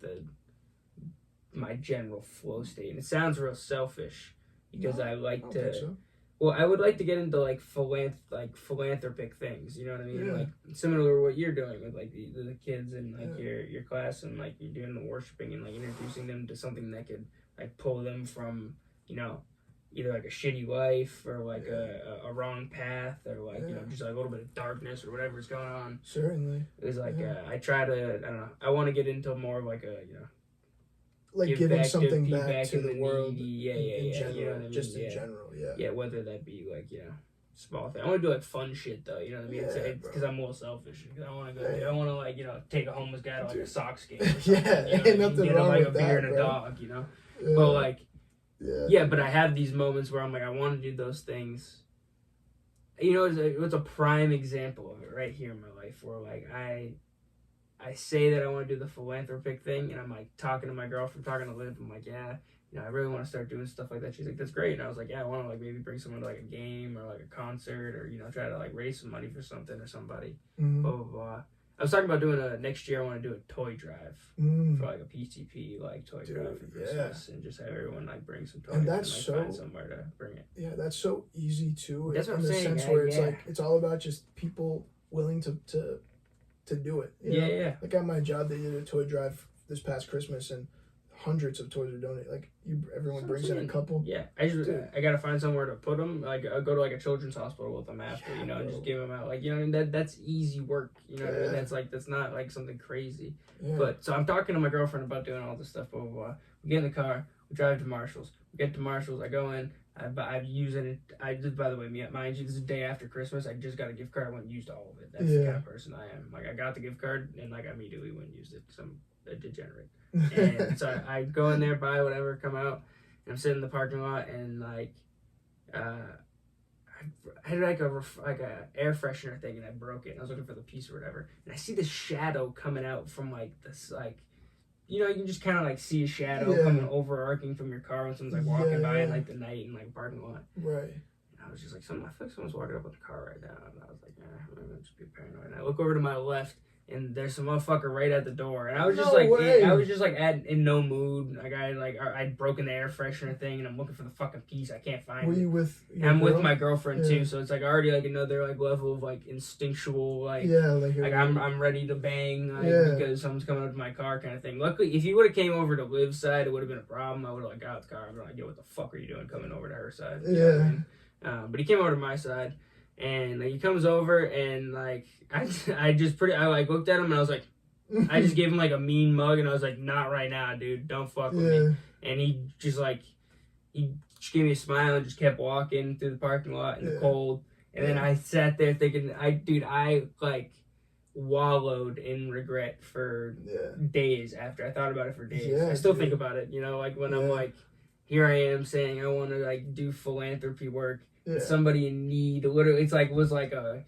my general flow state. And it sounds real selfish, because I like to well, I would like to get into like philanthropic things, you know what I mean? Like similar to what you're doing with like the kids and like your class, and like you're doing the worshiping and like introducing them to something that could like pull them from, either like a shitty life or like a wrong path, or like just like a little bit of darkness or whatever's going on. Certainly. It was like I try to, I don't know, I want to get into more of like a like giving something back to the world in general, you know what I mean? Just in general, yeah, whether that be like small thing. I want to do like fun shit though, you know what I mean? It's because I'm a little selfish. I want to go. I want to like take a homeless guy to like a Sox game. Or something, ain't nothing wrong like with a beer that, and a bro. dog, But like, but I have these moments where I'm like, I want to do those things. It's a prime example of it right here in my life, where like I say that I want to do the philanthropic thing, and I'm like talking to my girlfriend, talking to Liv. I'm like, you know, I really want to start doing stuff like that. She's like, that's great. And I was like, yeah, I want to like maybe bring someone to like a game or like a concert or, you know, try to like raise some money for something or somebody. Blah, blah, blah. I was talking about doing next year I want to do a toy drive for like a PTP like toy drive for Christmas and just have everyone like bring some toys and that's like, find somewhere to bring it. Yeah, that's so easy too. That's what I'm in the saying, sense where it's yeah. like it's all about just people willing to do it. You know? Yeah. Like at my job, they did a toy drive this past Christmas, and hundreds of toys are donated. Like everyone brings in a couple. Yeah, I gotta find somewhere to put them. Like I'll go to like a children's hospital with them after, you know, and just give them out. Like, you know, and that's easy work. You know, what I mean? That's not like something crazy. Yeah. But so I'm talking to my girlfriend about doing all this stuff. Blah blah blah. We get in the car. We drive to Marshalls. We get to Marshalls. I go in. I'm using it. I just, by the way, mind you, this is the day after Christmas. I just got a gift card. I went and used all of it. That's the kind of person I am. Like I got the gift card and like I immediately went and used it because I'm a degenerate. And so I go in there, buy whatever, come out, and I'm sitting in the parking lot, and like, I had like a air freshener thing, and I broke it. And I was looking for the piece or whatever, and I see this shadow coming out from like this like, you know, you can just kind of like see a shadow coming overarching from your car when someone's like walking by in like the night in like a parking lot. Right. And I was just like, I feel like someone's walking up with the car right now, and I was like, I'm gonna just be paranoid. And I look over to my left. And there's some motherfucker right at the door, and I was just I was just like in no mood. Like I'd broken the air freshener thing, and I'm looking for the fucking piece. I can't find it. Were you with? I'm with my girlfriend too, so it's like already like another like level of like instinctual like I'm ready to bang because someone's coming up to my car kind of thing. Luckily, if he would have came over to Liv's side, it would have been a problem. I would have like got out the car. I'm like, yo, what the fuck are you doing coming over to her side? You know what I mean? But he came over to my side. And like, he comes over and like I like looked at him and I was like, I just gave him like a mean mug and I was like, not right now, dude, don't fuck with me. And he just gave me a smile and just kept walking through the parking lot in the cold. And then I sat there thinking, I like wallowed in regret for days after. I thought about it for days. I still think about it, you know, like when I'm like, here I am saying I want to like do philanthropy work. Somebody in need, literally, it's like was like a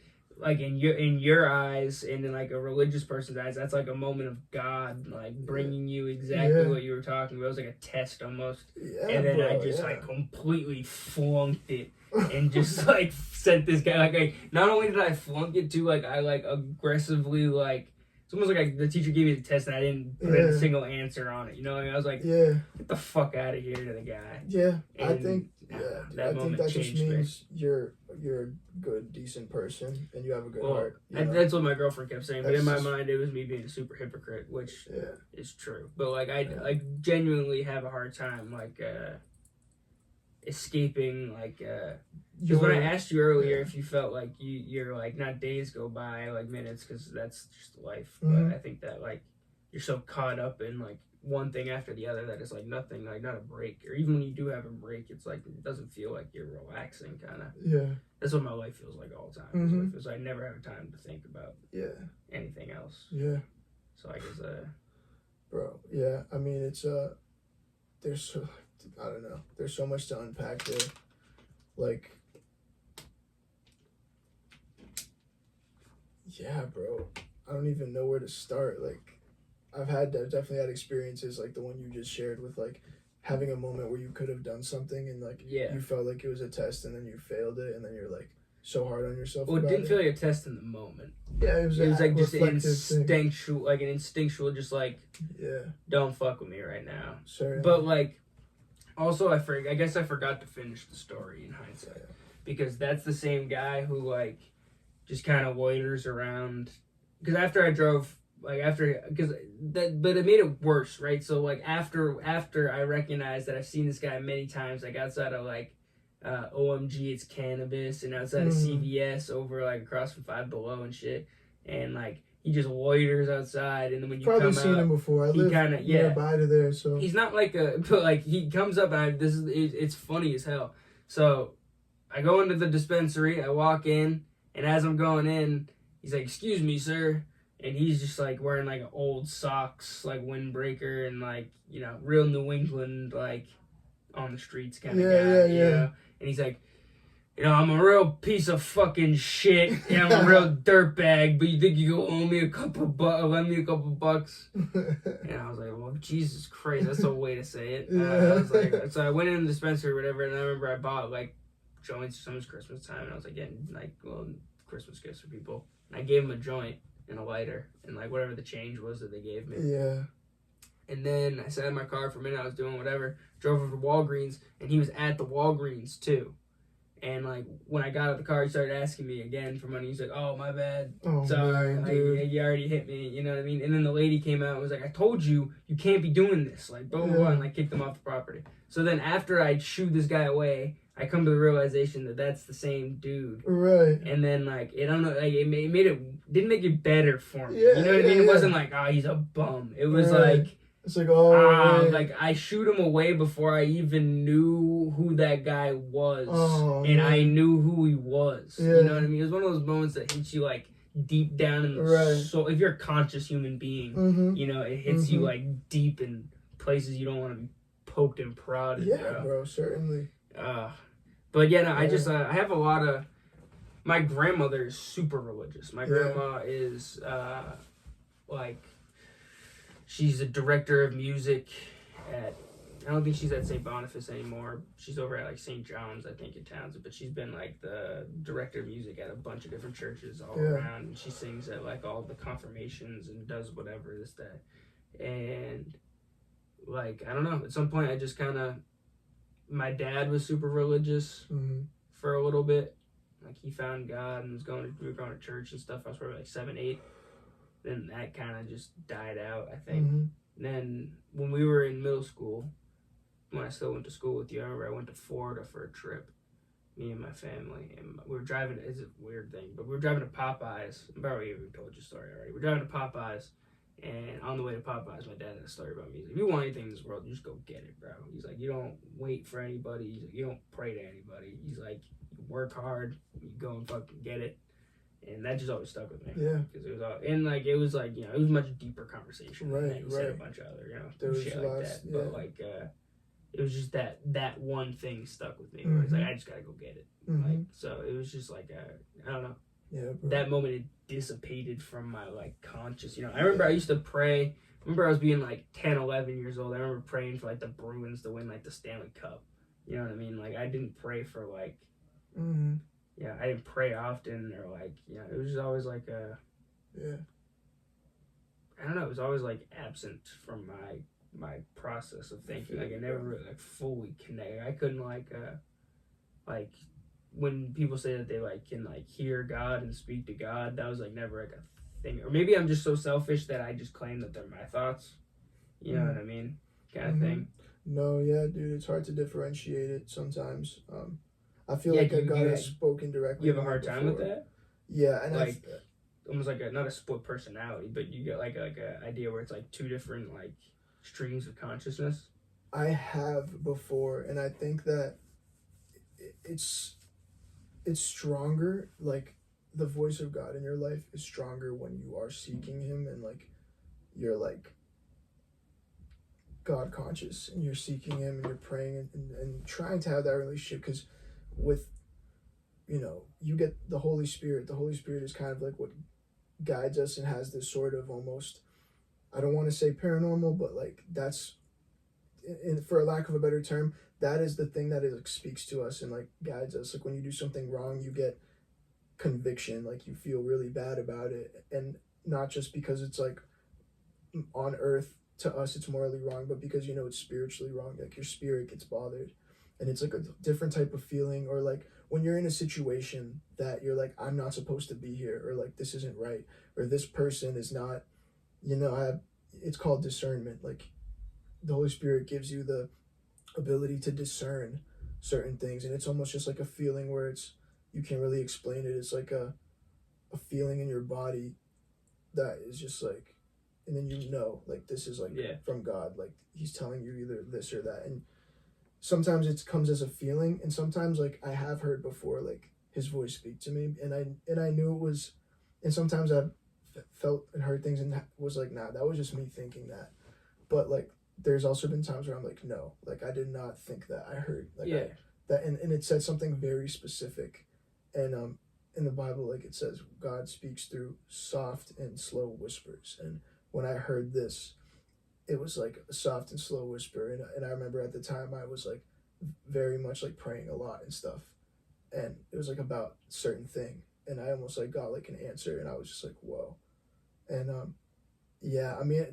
in your eyes and in like a religious person's eyes, that's like a moment of God like bringing you exactly what you were talking about. It was like a test almost, and then I just like completely flunked it and just like sent this guy like not only did I flunk it too, like I like aggressively like. It's almost like the teacher gave me the test and I didn't put in a single answer on it. You know what I mean? I was like, get the fuck out of here to the guy. Yeah, and I think that just means you're a good, decent person and you have a good heart. That's what my girlfriend kept saying. But in my mind, it was me being a super hypocrite, which is true. But like I genuinely have a hard time like escaping like because when I asked you earlier if you felt like you're like not days go by like minutes because that's just life, but I think that like you're so caught up in like one thing after the other that it's like nothing, like not a break, or even when you do have a break it's like it doesn't feel like you're relaxing kind of. That's what my life feels like all the time. It feels like I never have time to think about anything else. So I guess bro, I mean it's there's so I don't know. There's so much to unpack there. Like, bro. I don't even know where to start. Like, I've definitely had experiences like the one you just shared with like having a moment where you could have done something and like you felt like it was a test and then you failed it and then you're like so hard on yourself. Well, it didn't feel like a test in the moment. It was like just instinctual, like an instinctual, just like don't fuck with me right now. Sure. But like. Also, I guess I forgot to finish the story in hindsight because that's the same guy who like just kind of loiters around. Because after I drove, but it made it worse, right? So like after I recognized that I've seen this guy many times, like outside of like OMG, it's cannabis, and outside of CVS over like across from Five Below and shit, and like. He just loiters outside, and then when you probably come seen him before. I live nearby to there, so he's not like but like he comes up and it's funny as hell. So I go into the dispensary, I walk in, and as I'm going in, he's like, "Excuse me, sir," and he's just like wearing like old socks, like windbreaker, and like you know, real New England like on the streets kind of guy, you know? And he's like. I'm a real piece of fucking shit, and I'm a real dirtbag, but you think you can owe me lend me a couple bucks? And I was like, well, Jesus Christ, that's a way to say it. I was like, so I went in the dispensary or whatever, and I remember I bought, like, joints for someone's Christmas time, and I was like getting, like, Christmas gifts for people. And I gave them a joint and a lighter, and, like, whatever the change was that they gave me. Yeah. And then I sat in my car for a minute, I was doing whatever, drove over to Walgreens, and he was at the Walgreens, too. And, like, when I got out of the car, he started asking me again for money. He's like, oh, my bad. Oh, sorry. man, like, dude. you already hit me. You know what I mean? And then the lady came out and was like, I told you, you can't be doing this. Like, blah, blah, blah. And, like, kicked him off the property. So then after I shooed this guy away, I come to the realization that that's the same dude. Right. And then, like, I don't know, like, it made it, didn't make it better for me. Yeah, you know what I mean? yeah. It wasn't like, oh, he's a bum. It was Right. like, it's like, oh, like, I shoot him away before I even knew who that guy was. And man. I knew who he was. Yeah. You know what I mean? It was one of those moments that hits you, like, deep down in the soul. If you're a conscious human being, you know, it hits you, like, deep in places you don't want to be poked and prodded. Yeah, bro, certainly. But, yeah, no, I just, I have a lot of, my grandmother is super religious. My grandma is, like, she's a director of music at, I don't think she's at St. Boniface anymore. She's over at, like, St. John's, I think, in Townsend. But she's been, like, the director of music at a bunch of different churches all around. And she sings at, like, all the confirmations and does whatever, this, that. And, like, I don't know. At some point, I just kind of, my dad was super religious for a little bit. Like, he found God and we were going to church and stuff. I was probably, like, 7, 8. Then that kind of just died out, I think. And then when we were in middle school, when I still went to school with you, I remember I went to Florida for a trip, me and my family. And we were driving, it's a weird thing, but we were driving to Popeyes. I probably even told you a story already. We're driving to Popeyes, and on the way to Popeyes, my dad had a story about music. If you want anything in this world, you just go get it, bro. He's like, you don't wait for anybody. He's like, you don't pray to anybody. He's like, you work hard, you go and fucking get it. And that just always stuck with me. Yeah. Because it was all, and like, it was like, you know, it was a much deeper conversation. Right, He said a bunch of other, you know, there was shit like that. Yeah. But like, it was just that one thing stuck with me. Where it's like, I just gotta go get it. Like, so it was just like, I don't know. Yeah, bro. That moment, it dissipated from my, like, conscious, you know. I remember I used to pray. I remember I was being like 10, 11 years old. I remember praying for like the Bruins to win like the Stanley Cup. You know what I mean? Like, I didn't pray for like, yeah, I didn't pray often, or like, you know, it was just always like yeah. I don't know, it was always like absent from my process of thinking. Like, I never really like fully connected. I couldn't like when people say that they like can like hear God and speak to God, that was like never like a thing. Or maybe I'm just so selfish that I just claim that they're my thoughts. You know what I mean? Kind of thing. No, yeah, dude, it's hard to differentiate it sometimes. I feel like God has spoken directly. You have a hard time with that? Yeah, and like almost like not a split personality, but you get like a idea where it's like two different like streams of consciousness. I have before, and I think that it's stronger. Like, the voice of God in your life is stronger when you are seeking Him, and like you're like God conscious, and you're seeking Him, and you're praying and trying to have that relationship. Because with, you know, you get the Holy Spirit. The Holy Spirit is kind of like what guides us and has this sort of almost, I don't want to say paranormal, but like that's, for a lack of a better term, that is the thing that it like speaks to us and like guides us. Like, when you do something wrong, you get conviction, like you feel really bad about it, and not just because it's like on earth to us it's morally wrong, but because, you know, it's spiritually wrong. Like, your spirit gets bothered, and it's like a different type of feeling. Or like when you're in a situation that you're like, I'm not supposed to be here, or like this isn't right, or this person is not, you know, it's called discernment. Like, the Holy Spirit gives you the ability to discern certain things, and it's almost just like a feeling where it's, you can't really explain it. It's like a feeling in your body that is just like, and then you know, like, this is like from God, like He's telling you either this or that. And sometimes it comes as a feeling, and sometimes like I have heard before like His voice speak to me, and I knew it was, and sometimes I've felt and heard things and was like, nah, that was just me thinking that. But like, there's also been times where I'm like, no, like I did not think that. I heard like that, and it said something very specific, and in the Bible, like it says, God speaks through soft and slow whispers. And when I heard this, it was like a soft and slow whisper, and I remember at the time I was like very much like praying a lot and stuff, and it was like about a certain thing, and I almost like got like an answer, and I was just like, whoa. And yeah, I mean,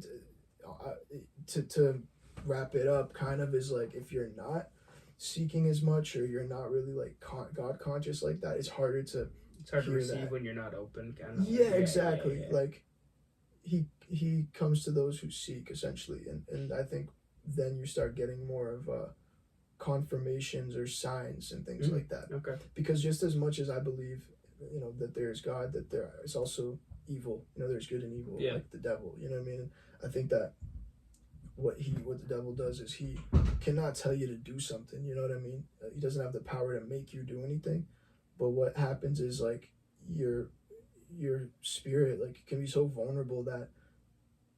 to wrap it up, kind of is like, if you're not seeking as much, or you're not really like God conscious like that, it's harder to receive that when you're not open, kind of. Yeah, exactly. Like he comes to those who seek, essentially, and I think then you start getting more of confirmations or signs and things like that. Okay. Because just as much as I believe, that there's God, that there is also evil. There's good and evil, like the devil. You know what I mean? And I think that what the devil does is he cannot tell you to do something. You know what I mean? He doesn't have the power to make you do anything. But what happens is like your spirit like can be so vulnerable that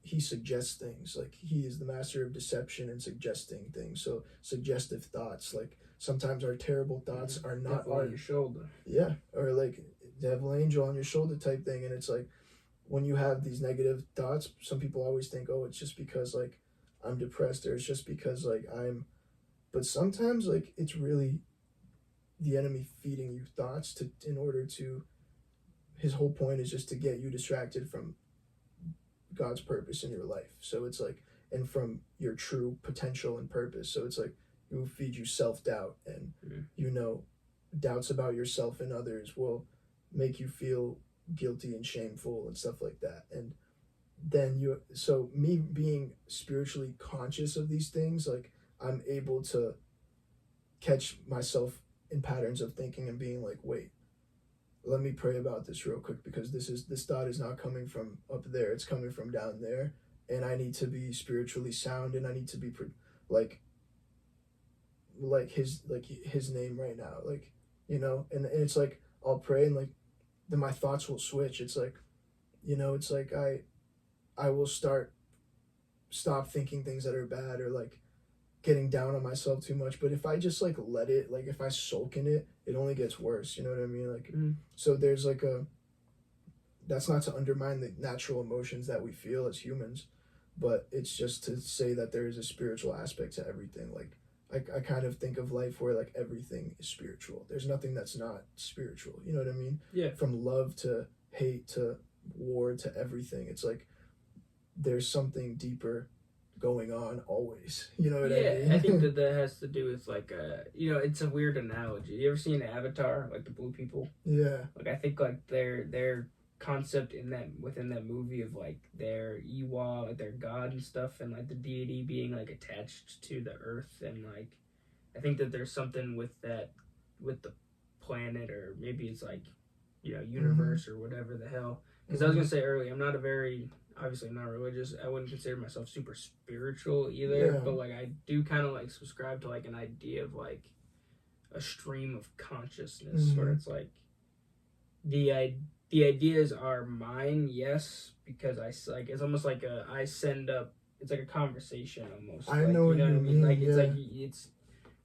he suggests things. Like he is the master of deception and suggesting things. So suggestive thoughts, like sometimes our terrible thoughts are not on your shoulder. Yeah, or like devil angel on your shoulder type thing. And it's like when you have these negative thoughts, some people always think, oh, it's just because like I'm depressed, or it's just because like but sometimes like it's really the enemy feeding you thoughts in order to, his whole point is just to get you distracted from God's purpose in your life. So it's like, and from your true potential and purpose. So it's like, it will feed you self-doubt, and doubts about yourself and others will make you feel guilty and shameful and stuff like that. And then so me being spiritually conscious of these things, like I'm able to catch myself in patterns of thinking and being like, wait, let me pray about this real quick, because this thought is not coming from up there, it's coming from down there, and I need to be spiritually sound, and I need to be like his name right now, like, and it's like I'll pray, and like then my thoughts will switch. It's like, it's like I will stop thinking things that are bad, or like getting down on myself too much. But if I just like let it, like if I sulk in it, it only gets worse. You know what I mean? Like, so there's like that's not to undermine the natural emotions that we feel as humans, but it's just to say that there is a spiritual aspect to everything. Like I kind of think of life where like everything is spiritual. There's nothing that's not spiritual. You know what I mean? Yeah. From love to hate to war to everything. It's like there's something deeper going on always. You know what I mean? I think that has to do with like it's a weird analogy. You ever seen Avatar, like the blue people? Yeah. Like I think like their concept within that movie of like their Iwa, like their god and stuff, and like the deity being like attached to the earth, and like I think that there's something with that, with the planet, or maybe it's like universe or whatever the hell. Because I was gonna say earlier, obviously I'm not religious. I wouldn't consider myself super spiritual either, but like I do kind of like subscribe to like an idea of like a stream of consciousness, where it's like the ideas are mine, yes, because it's almost like I send up. It's like a conversation almost. I know what you mean. Like it's like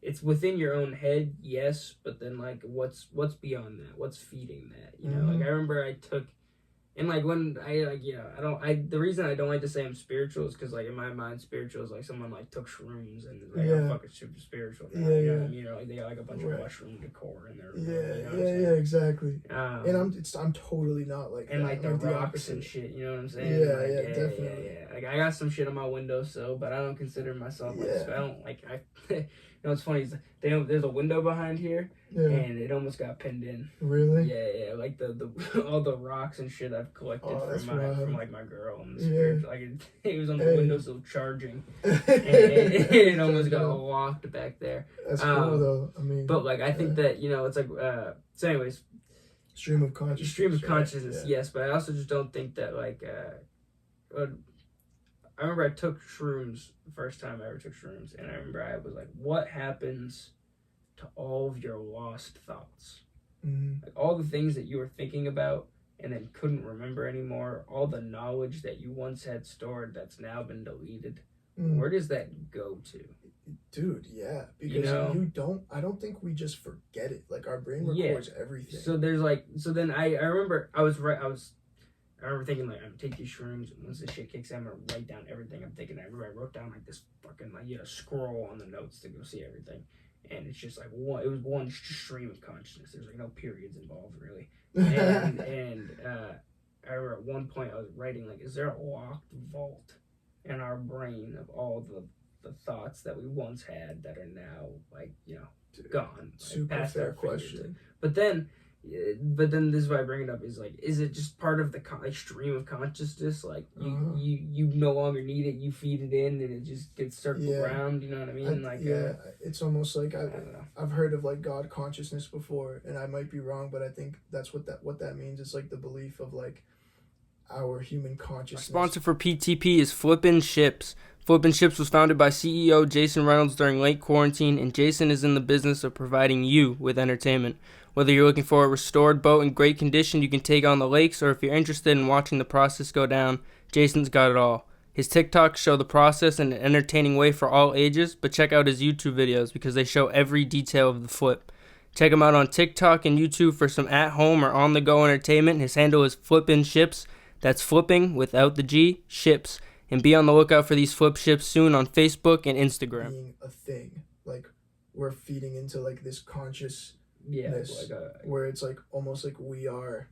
it's within your own head, yes, but then like what's beyond that? What's feeding that? Like I remember I took. And like when the reason I don't like to say I'm spiritual is because like in my mind spiritual is like someone like took shrooms and like I'm fucking super spiritual now, you know what I mean? Or like they got like a bunch of mushroom decor in their room, exactly. And I'm totally not like and that. like the rocks and shit, you know what I'm saying? Definitely. Like I got some shit on my windowsill, but I don't consider myself like I don't like it's funny, is there's a window behind here, and it almost got pinned in. Really? Yeah, like the all the rocks and shit I've collected from like my girl and the spirit. Like it was on the windowsill charging, and it almost got locked back there. That's cool though. I mean, but like I think that it's like so. Anyways, stream of consciousness. Yes, but I also just don't think that like I remember I took shrooms the first time I ever took shrooms, and I remember I was like, what happens to all of your lost thoughts? Like all the things that you were thinking about and then couldn't remember anymore, all the knowledge that you once had stored that's now been deleted, where does that go to? Dude, yeah, because I don't think we just forget it. Like, our brain records everything. So there's like, so then I remember I remember thinking, like, I'm gonna take these shrooms, and once this shit kicks in, I'm gonna write down everything I'm thinking. I remember I wrote down like this fucking, like, you had to scroll on the notes to go see everything, and it's just like it was one stream of consciousness. There's like no periods involved really, and I remember at one point I was writing, like, is there a locked vault in our brain of all the thoughts that we once had that are now, like, gone? Super past fair our question. But then this is why I bring it up, is like, is it just part of the stream of consciousness? Like, you no longer need it, you feed it in, and it just gets circled around. You know what I mean? It's almost like I've heard of like God consciousness before, and I might be wrong, but I think that's what that means. It's like the belief of like our human consciousness. Our sponsor for PTP is Flippin' Ships. Flippin' Ships was founded by CEO Jason Reynolds during late quarantine, and Jason is in the business of providing you with entertainment. Whether you're looking for a restored boat in great condition you can take on the lakes, or if you're interested in watching the process go down, Jason's got it all. His TikToks show the process in an entertaining way for all ages, but check out his YouTube videos because they show every detail of the flip. Check him out on TikTok and YouTube for some at-home or on-the-go entertainment. His handle is Flippin' Ships. That's flipping without the G, ships. And be on the lookout for these flip ships soon on Facebook and Instagram. Being a thing. Like, we're feeding into like this consciousness, like where it's like almost like we are,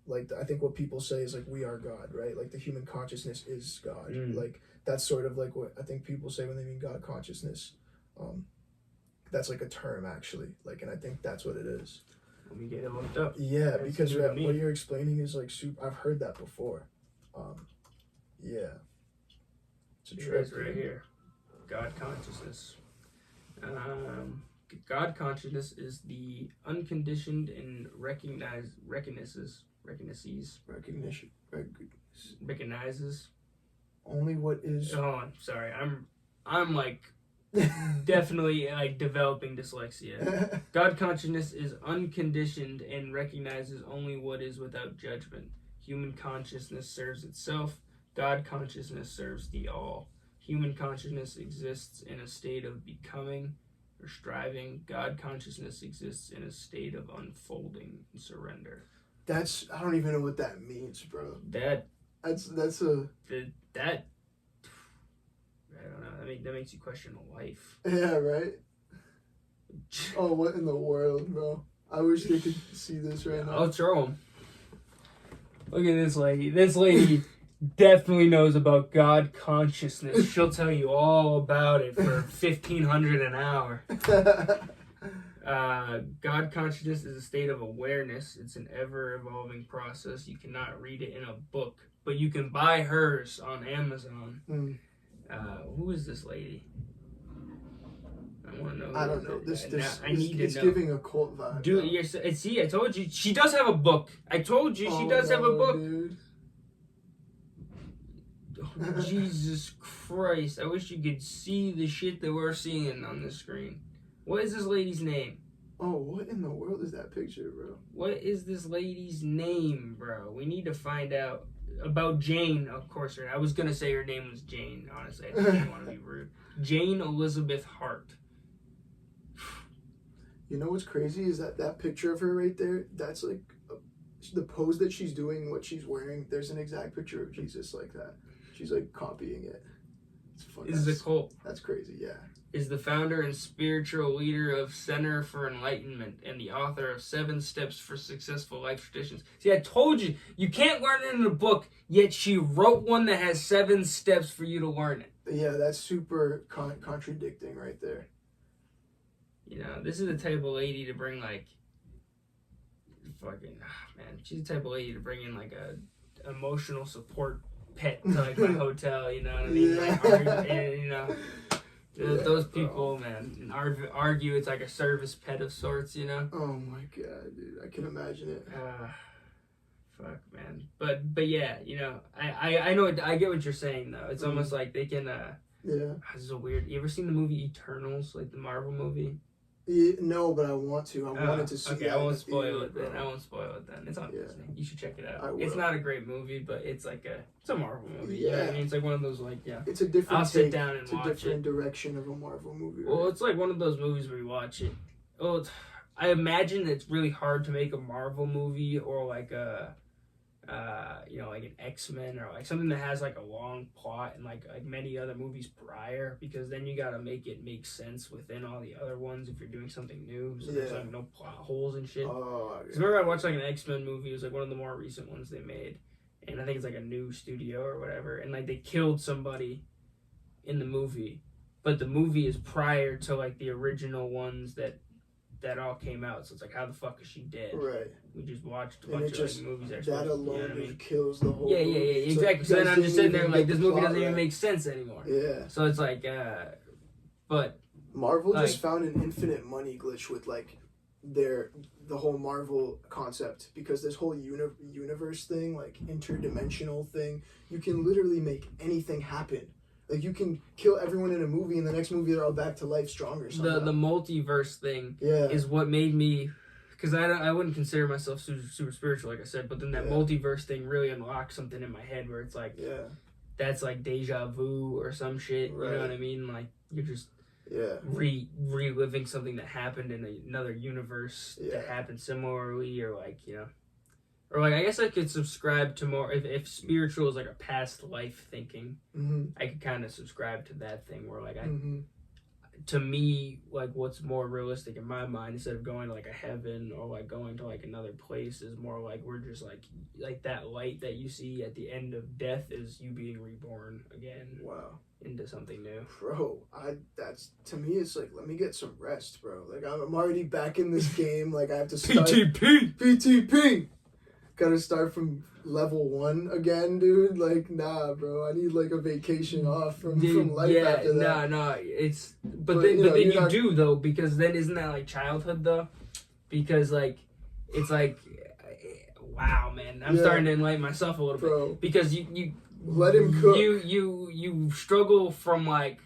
like, I think what people say is like we are God, right? Like the human consciousness is God. Like, that's sort of like what I think people say when they mean God consciousness. That's like a term actually. Like, and I think that's what it is. Let me get it looked up. Yeah, because what you're explaining is like super. I've heard that before. Yeah. It's a trick right here. God consciousness. God consciousness is the unconditioned and recognizes only what is. Oh, I'm sorry. I'm like definitely like developing dyslexia. God consciousness is unconditioned and recognizes only what is without judgment. Human consciousness serves itself. God consciousness serves the all. Human consciousness exists in a state of becoming or striving. God consciousness exists in a state of unfolding and surrender. I don't even know what that means, bro. That's I don't know. I mean, that makes you question life. Yeah, right? Oh, what in the world, bro? I wish they could see this right now. I'll show them. Look at this lady. This lady definitely knows about God consciousness. She'll tell you all about it for $1,500 an hour. God consciousness is a state of awareness. It's an ever-evolving process. You cannot read it in a book, but you can buy hers on Amazon. Who is this lady? I want to know. I don't know. It's giving a cult vibe. Dude, see, I told you. She does have a book. I told you she does have a book. Dude. Oh, Jesus Christ. I wish you could see the shit that we're seeing on the screen. What is this lady's name? Oh, what in the world is that picture, bro? What is this lady's name, bro? We need to find out. About Jane, of course. I was going to say her name was Jane, honestly. I didn't want to be rude. Jane Elizabeth Hart. You know what's crazy is that picture of her right there, that's like the pose that she's doing, what she's wearing, there's an exact picture of Jesus like that. She's like copying it. It's fun. Is the cult. That's crazy, yeah. Is the founder and spiritual leader of Center for Enlightenment and the author of 7 Steps for Successful Life Traditions. See, I told you, you can't learn it in a book, yet she wrote one that has 7 steps for you to learn it. Yeah, that's super contradicting right there. You know, this is the type of lady to bring, like, fucking, man, she's the type of lady to bring in, like, a emotional support pet to, like, my hotel, you know what I mean? Yeah. Like, and, you know, those people, man, argue it's like a service pet of sorts, you know? Oh, my God, dude, I can imagine it. Fuck, man. But yeah, you know, I know, I get what you're saying, though. It's almost like they can, yeah. This is a weird, you ever seen the movie Eternals, like the Marvel movie? No, but I want to. I wanted to see. Okay, that I won't in the spoil theater, it then. bro. I won't spoil it then. It's on Disney. You should check it out. I will. It's not a great movie, but it's like it's a Marvel movie. Yeah. You know what I mean? It's like one of those like It's a different. I'll sit down and it's watch a different it. direction of a Marvel movie. Right? Well, it's like one of those movies where you watch it. Oh, I imagine it's really hard to make a Marvel movie or like a like an X-Men or like something that has like a long plot and like many other movies prior, because then you gotta make it make sense within all the other ones if you're doing something new. So there's like no plot holes and shit. Oh, yeah. Remember I watched like an X-Men movie. It was like one of the more recent ones they made, and I think it's like a new studio or whatever. And like they killed somebody in the movie, but the movie is prior to like the original ones that all came out. So it's like, how the fuck is she dead? Right. We just watched a bunch of like, movies that alone kills the whole. Yeah, exactly. So then I'm just sitting there like, this movie doesn't even make sense anymore. Yeah. So it's like, but Marvel just found an infinite money glitch with like the whole Marvel concept, because this whole universe thing, like interdimensional thing, you can literally make anything happen. Like, you can kill everyone in a movie, and the next movie they're all back to life stronger. Somehow. The multiverse thing is what made me, because I wouldn't consider myself super spiritual, like I said, but then that multiverse thing really unlocked something in my head where it's like, that's like deja vu or some shit. Right. You know what I mean? Like, you're just reliving something that happened in another universe that happened similarly, or like, or like, I guess I could subscribe to more, if spiritual is like a past life thinking, I could kind of subscribe to that thing where like to me, like what's more realistic in my mind, instead of going to like a heaven or like going to like another place, is more like we're just like that light that you see at the end of death is you being reborn again. Wow. Into something new. Bro, that's, to me, it's like, let me get some rest, bro. Like, I'm already back in this game. Like, I have to start. PTP! Gotta start from level 1 again, dude. Like, nah, bro. I need like a vacation off from life after that. No, it's but then you do though, because then isn't that like childhood though? Because like it's like, wow, man, I'm starting to enlighten myself a little bit, because you let him cook. You struggle from like,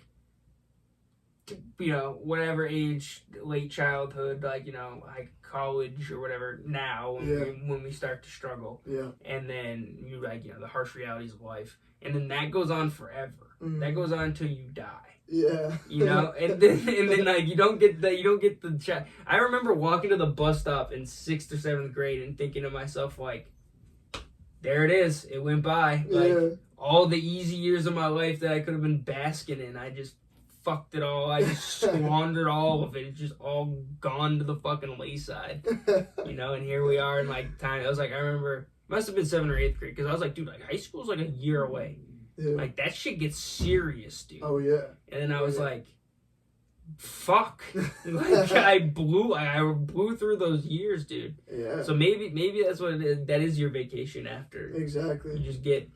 whatever age, late childhood, like like college or whatever, now when we start to struggle, and then you like the harsh realities of life, and then that goes on forever. That goes on until you die. And then like you don't get the I remember walking to the bus stop in 6th or 7th grade and thinking to myself, like, there it is, it went by. Like all the easy years of my life that I could have been basking in, I just fucked it all. I just squandered all of it. It's just all gone to the fucking wayside. And here we are in like time. I was like, I remember, it must have been 7th or 8th grade, because I was like, dude, like high school's like a year away. Like that shit gets serious, dude. Oh yeah. And then I was like, fuck. Like I blew through those years, dude. Yeah. So maybe that's what it is. That is your vacation after. Exactly. You just get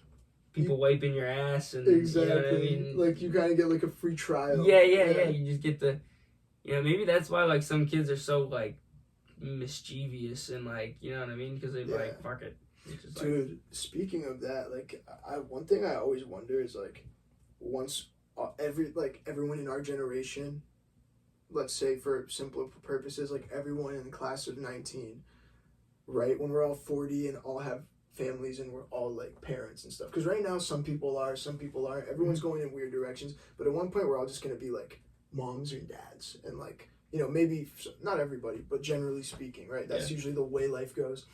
people wiping your ass, and exactly. You know what I mean? Like you kind of get like a free trial. Yeah. You just get the, maybe that's why like some kids are so like mischievous and like, you know what I mean? Because they like, fuck it. Just, dude, like, speaking of that, like one thing I always wonder is like, once everyone in our generation, let's say for simpler purposes, like everyone in the class of 19, right? When we're all 40 and all have families and we're all like parents and stuff, because right now some people are, some people aren't, everyone's going in weird directions, but at one point we're all just going to be like moms and dads, and like, maybe not everybody, but generally speaking, right? That's usually the way life goes.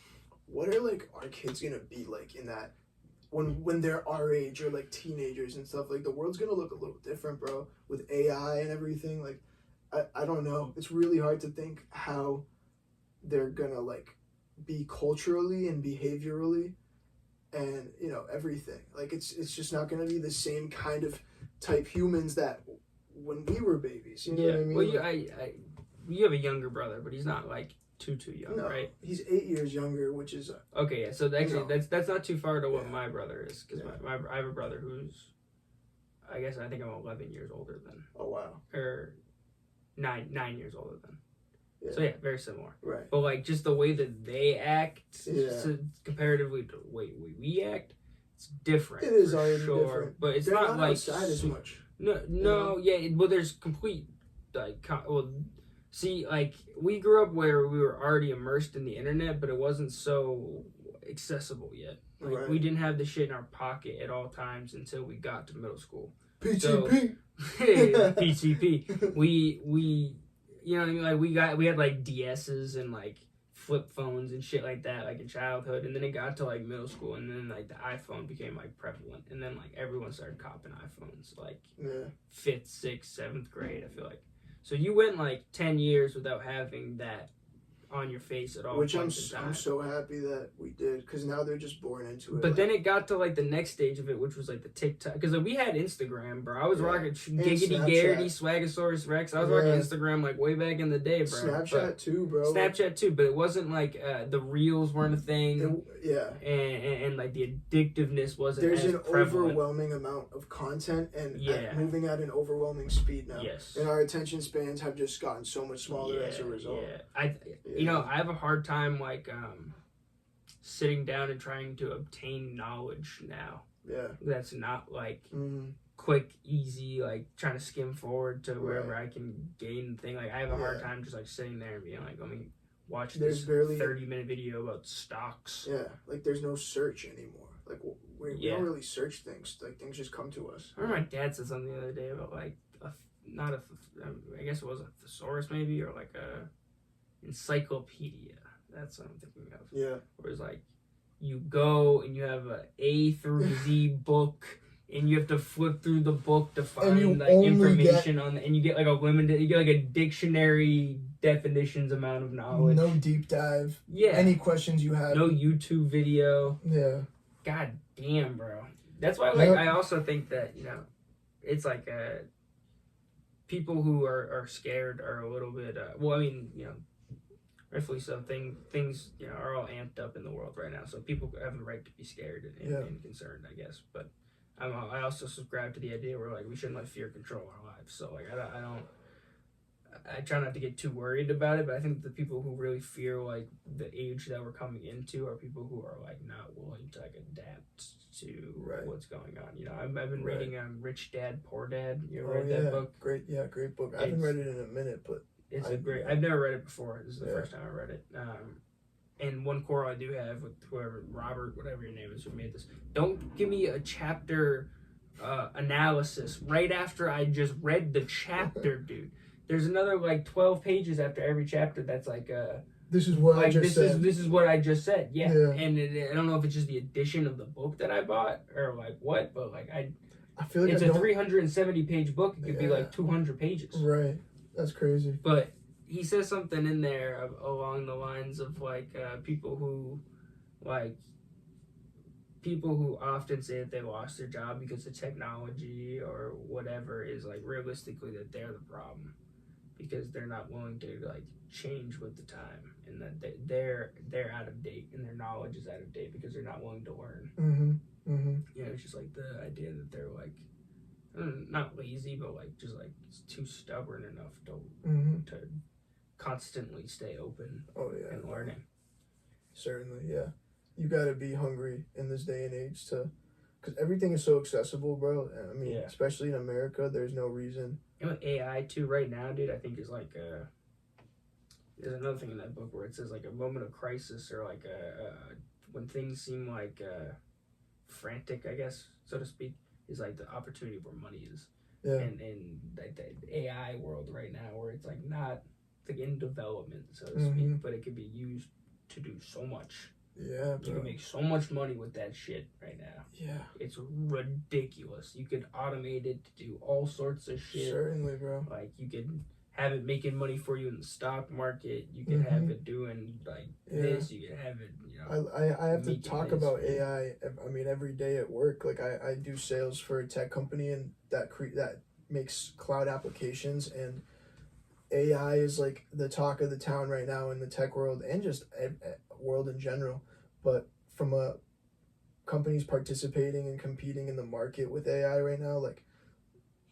What are like our kids going to be like in that, when they're our age, or like teenagers and stuff? Like the world's going to look a little different, bro, with AI and everything. Like I don't know, it's really hard to think how they're going to like be culturally and behaviorally, and everything. Like it's just not going to be the same kind of type humans that when we were babies. You know what I mean? Well, you have a younger brother, but he's not like too young, right? He's 8 years younger, which is okay. Yeah, so actually that's not too far to what my brother is, because I have a brother who's, I think I'm 11 years older than. Oh wow. Or 9 years older than. Yeah. So very similar. Right. But like just the way that they act, comparatively to the way we act, it's different. It is already different, but it's they're not like outside as much. No. Yeah. Well, there's complete like See, like, we grew up where we were already immersed in the internet, but it wasn't so accessible yet. Like, Right. we didn't have the shit in our pocket at all times until we got to middle school. PTP. PTP. We, you know what I mean? Like, we had, like, DSs and, like, flip phones and shit like that, like, in childhood. And then it got to, like, middle school, and then, like, the iPhone became, like, prevalent. And then, like, everyone started copping iPhones, like, 5th, 6th, 7th grade, I feel like. So you went like 10 years without having that on your face at all. Which I'm so happy that we did, because now they're just born into it. But then it got to like the next stage of it, which was like the TikTok. Because like, we had Instagram, bro. I was rocking Giggity Garrity, Swagasaurus Rex. I was rocking Instagram like way back in the day, bro. Snapchat too, bro. Snapchat too, but it wasn't like the reels weren't a thing. And like the addictiveness wasn't. There's as an prevalent. overwhelming amount of content and moving at an overwhelming speed now. Yes. And our attention spans have just gotten so much smaller as a result. You know, I have a hard time like sitting down and trying to obtain knowledge now. Yeah. That's not like quick, easy, like trying to skim forward to wherever I can gain the thing. Like I have a hard time just like sitting there and being like, let me watch this 30-minute video about stocks. Yeah, like there's no search anymore. Like we don't really search things. Like things just come to us. I remember my dad said something the other day about like I guess it was a thesaurus maybe, or like a encyclopedia. That's what I'm thinking of. Yeah. Where it's like you go and you have a A through Z book, and you have to flip through the book to find like information on it, and you get like a dictionary definitions amount of knowledge. No deep dive. Yeah. Any questions you have. No YouTube video. Yeah. God damn, bro. That's why like I also think that, you know, it's like people who are scared are a little bit well, I mean, you know, rightfully so. Things you know are all amped up in the world right now, so people have the right to be scared and concerned, I guess. But I also subscribe to the idea where like we shouldn't let fear control our lives. So like I try not to get too worried about it, but I think the people who really fear like the age that we're coming into are people who are like not willing to like adapt to what's going on. You know, I've been reading Rich Dad Poor Dad. You ever read that book? Great book. I haven't read it in a minute, but it's I've never read it before. This is the first time I read it. And one quarrel I do have with whoever, Robert, whatever your name is, who made this. Don't give me a chapter analysis right after I just read the chapter, dude. There's another like 12 pages after every chapter that's like this is what I just said. This is what I just said. Yeah. And I don't know if it's just the edition of the book that I bought or like what, but like I feel like it's a 370 page book. It could be like 200 pages. Right. That's crazy. But he says something in there along the lines of like people who often say that they lost their job because of technology or whatever is like realistically that they're the problem, because they're not willing to like change with the time, and that they're out of date and their knowledge is out of date because they're not willing to learn. You know, it's just like the idea that they're like not lazy, but like just like too stubborn enough to constantly stay open and learning. Certainly, yeah. You gotta be hungry in this day and age because everything is so accessible, bro. I mean, especially in America, there's no reason. You know, AI too right now, dude, I think is like there's another thing in that book where it says like a moment of crisis, or like when things seem like frantic, I guess, so to speak, is like the opportunity where money is. Yeah. And like the AI world right now, where it's like not like in development, so to speak, but it could be used to do so much. Yeah, bro. You can make so much money with that shit right now. Yeah. It's ridiculous. You could automate it to do all sorts of shit. Certainly, bro. Like, you could have it making money for you in the stock market. You could have it doing, like, this. You could have it, you know. I have to talk about AI, I mean, every day at work. Like, I do sales for a tech company, and that makes cloud applications, and AI is, like, the talk of the town right now in the tech world, and just world in general. But from a companies participating and competing in the market with AI right now, like,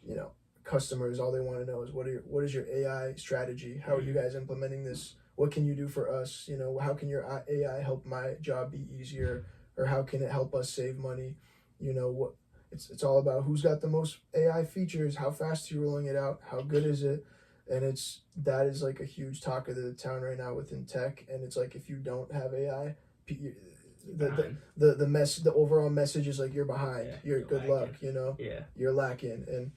you know, customers, all they want to know is what is your AI strategy? How are you guys implementing this? What can you do for us? You know, how can your AI help my job be easier, or how can it help us save money? You know, what it's all about who's got the most AI features, how fast are you rolling it out, how good is it? And that is like a huge talk of the town right now within tech. And it's like, if you don't have AI, the overall message is like, you're behind, you're good lacking. luck, you know, Yeah, you're lacking. And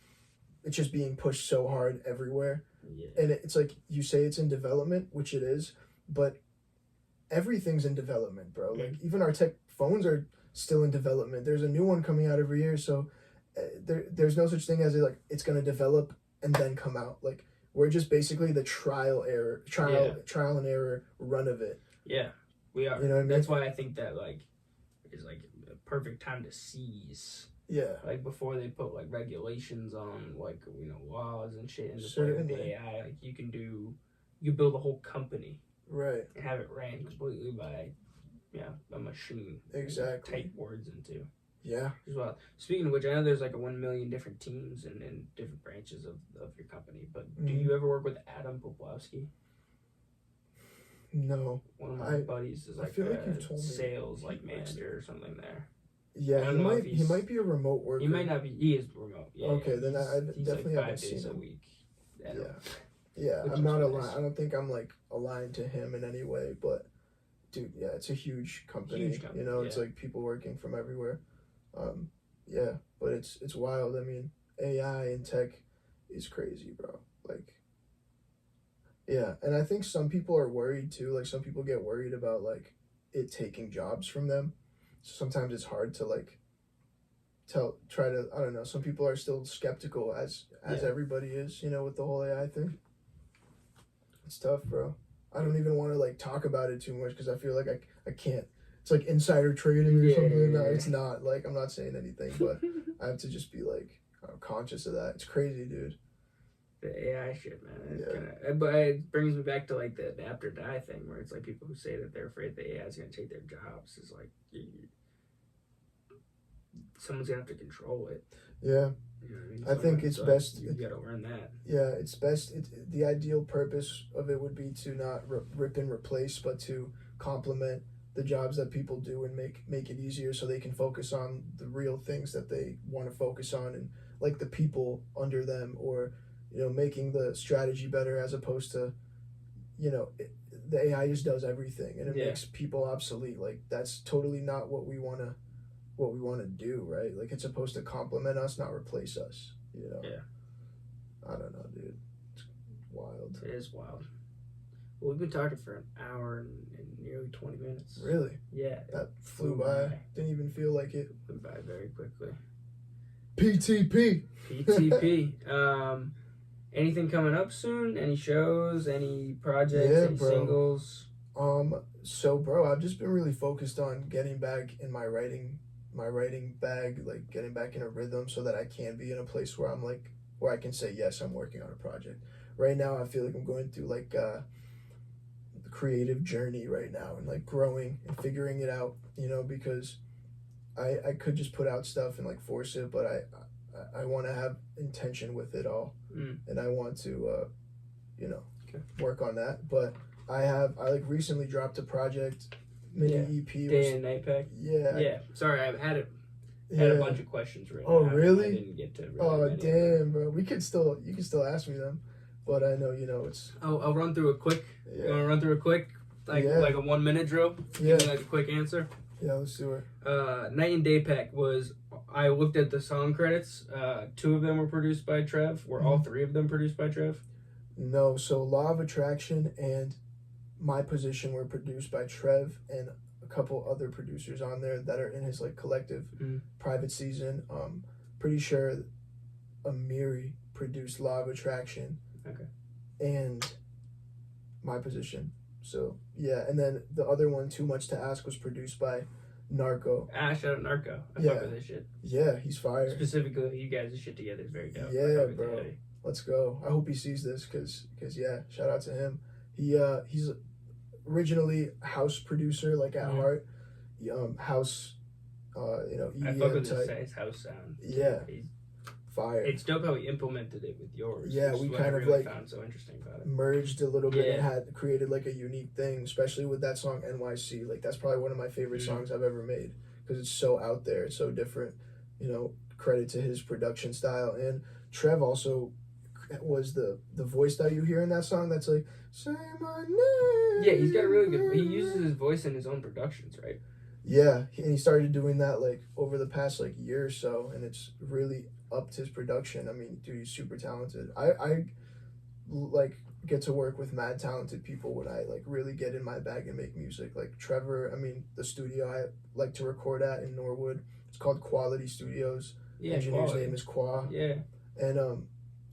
it's just being pushed so hard everywhere. yeah. And it's like, you say it's in development, which it is, but everything's in development, bro. Like, even our tech phones are still in development. There's a new one coming out every year, so there's no such thing as it's going to develop and then come out. Like, we're just basically the trial and error run of it. Yeah, we are. You know what I mean? That's why I think that is like a perfect time to seize. Yeah. Like, before they put like regulations on laws and shit into play with the AI, like you can build a whole company. Right. And have it ran completely by a machine. Exactly. Type words into. Yeah. As well. Speaking of which, I know there's like 1 million different teams and different branches of your company, but do you ever work with Adam Poplowski? No. One of my buddies is like a sales manager or something there. Yeah, he might be a remote worker. He might not be. He is remote. Yeah. Okay, then I definitely like 5 haven't seen days him. a week. Yeah, I'm not aligned. I don't think I'm like aligned to him in any way, but dude, yeah, it's a huge company. You know, it's like people working from everywhere. Yeah, but it's wild. I mean, AI and tech is crazy, bro. Like, yeah, and I think some people are worried too. Like, some people get worried about like it taking jobs from them. So sometimes it's hard to like try to, I don't know. Some people are still skeptical, as everybody is, you know, with the whole AI thing. It's tough, bro. I don't even want to like talk about it too much because I feel like I can't. It's like insider trading or something. No, it's not. Like, I'm not saying anything, but I have to just be like conscious of that. It's crazy, dude. The AI shit, man. But it brings me back to like the adapt or die thing, where it's like people who say that they're afraid the AI is going to take their jobs. Is like someone's going to have to control it. Yeah. You know what I mean? I think it's best. You got to learn that. Yeah, it's best. The ideal purpose of it would be to not rip and replace, but to complement the jobs that people do and make it easier so they can focus on the real things that they want to focus on, and like the people under them, or making the strategy better, as opposed to the AI just does everything and it makes people obsolete. Like, that's totally not what we want to do, right? Like, it's supposed to complement us, not replace us, Yeah. I don't know, dude. It's wild. It is wild. Well, we've been talking for an hour and nearly 20 minutes. Really? Yeah. That flew by. Didn't even feel like it. Went by very quickly. PTP. Anything coming up soon? Any shows? Any projects? Any singles? So, bro, I've just been really focused on getting back in my writing bag, like getting back in a rhythm so that I can be in a place where I'm like, where I can say, yes, I'm working on a project. Right now, I feel like I'm going through like the creative journey right now, and like growing and figuring it out, because I could just put out stuff and like force it, but I want to have intention with it all, and I want to, work on that. But I like recently dropped a project, mini EP. Day and Night Pack. Yeah. Sorry, I've had it. Had a bunch of questions written. Oh, really? I didn't get to. Really damn, bro. You can still ask me them, but I know it's. I'll run through a quick. Yeah. You want to run through a quick, like a 1 minute drill? Yeah. Give me like a quick answer. Yeah, let's do it. Night and Day Pack was. I looked at the song credits. 2 of them were produced by Trev. Were all 3 of them produced by Trev? No. So Law of Attraction and My Position were produced by Trev and a couple other producers on there that are in his like collective Private Season. Pretty sure Amiri produced Law of Attraction. Okay. And My Position. So yeah, and then the other one, Too Much to Ask, was produced by Narco. Shout out Narco. I fuck with this shit. Yeah, he's fire. Specifically, you guys' shit together is very dope. Yeah, bro. Let's go. I hope he sees this, cause yeah, shout out to him. He's originally house producer, like at heart. House, EDM I fuck with type. his house sound. Yeah. He's fire. It's dope how he implemented it with yours. Yeah, we kind of like found so interesting about it. Merged a little bit and had created like a unique thing, especially with that song NYC. Like, that's probably one of my favorite songs I've ever made, because it's so out there, it's so different. Credit to his production style. And Trev also was the voice that you hear in that song. That's like, say my name. Yeah, he's got a really good. He uses his voice in his own productions, right? Yeah, and he started doing that like over the past like year or so, and it's really upped his production. I mean, dude, he's super talented. I like get to work with mad talented people when I like really get in my bag and make music. Like Trevor, I mean, the studio I like to record at in Norwood, it's called Quality Studios. Yeah, Engineer's Quality. name is Qua. Yeah. And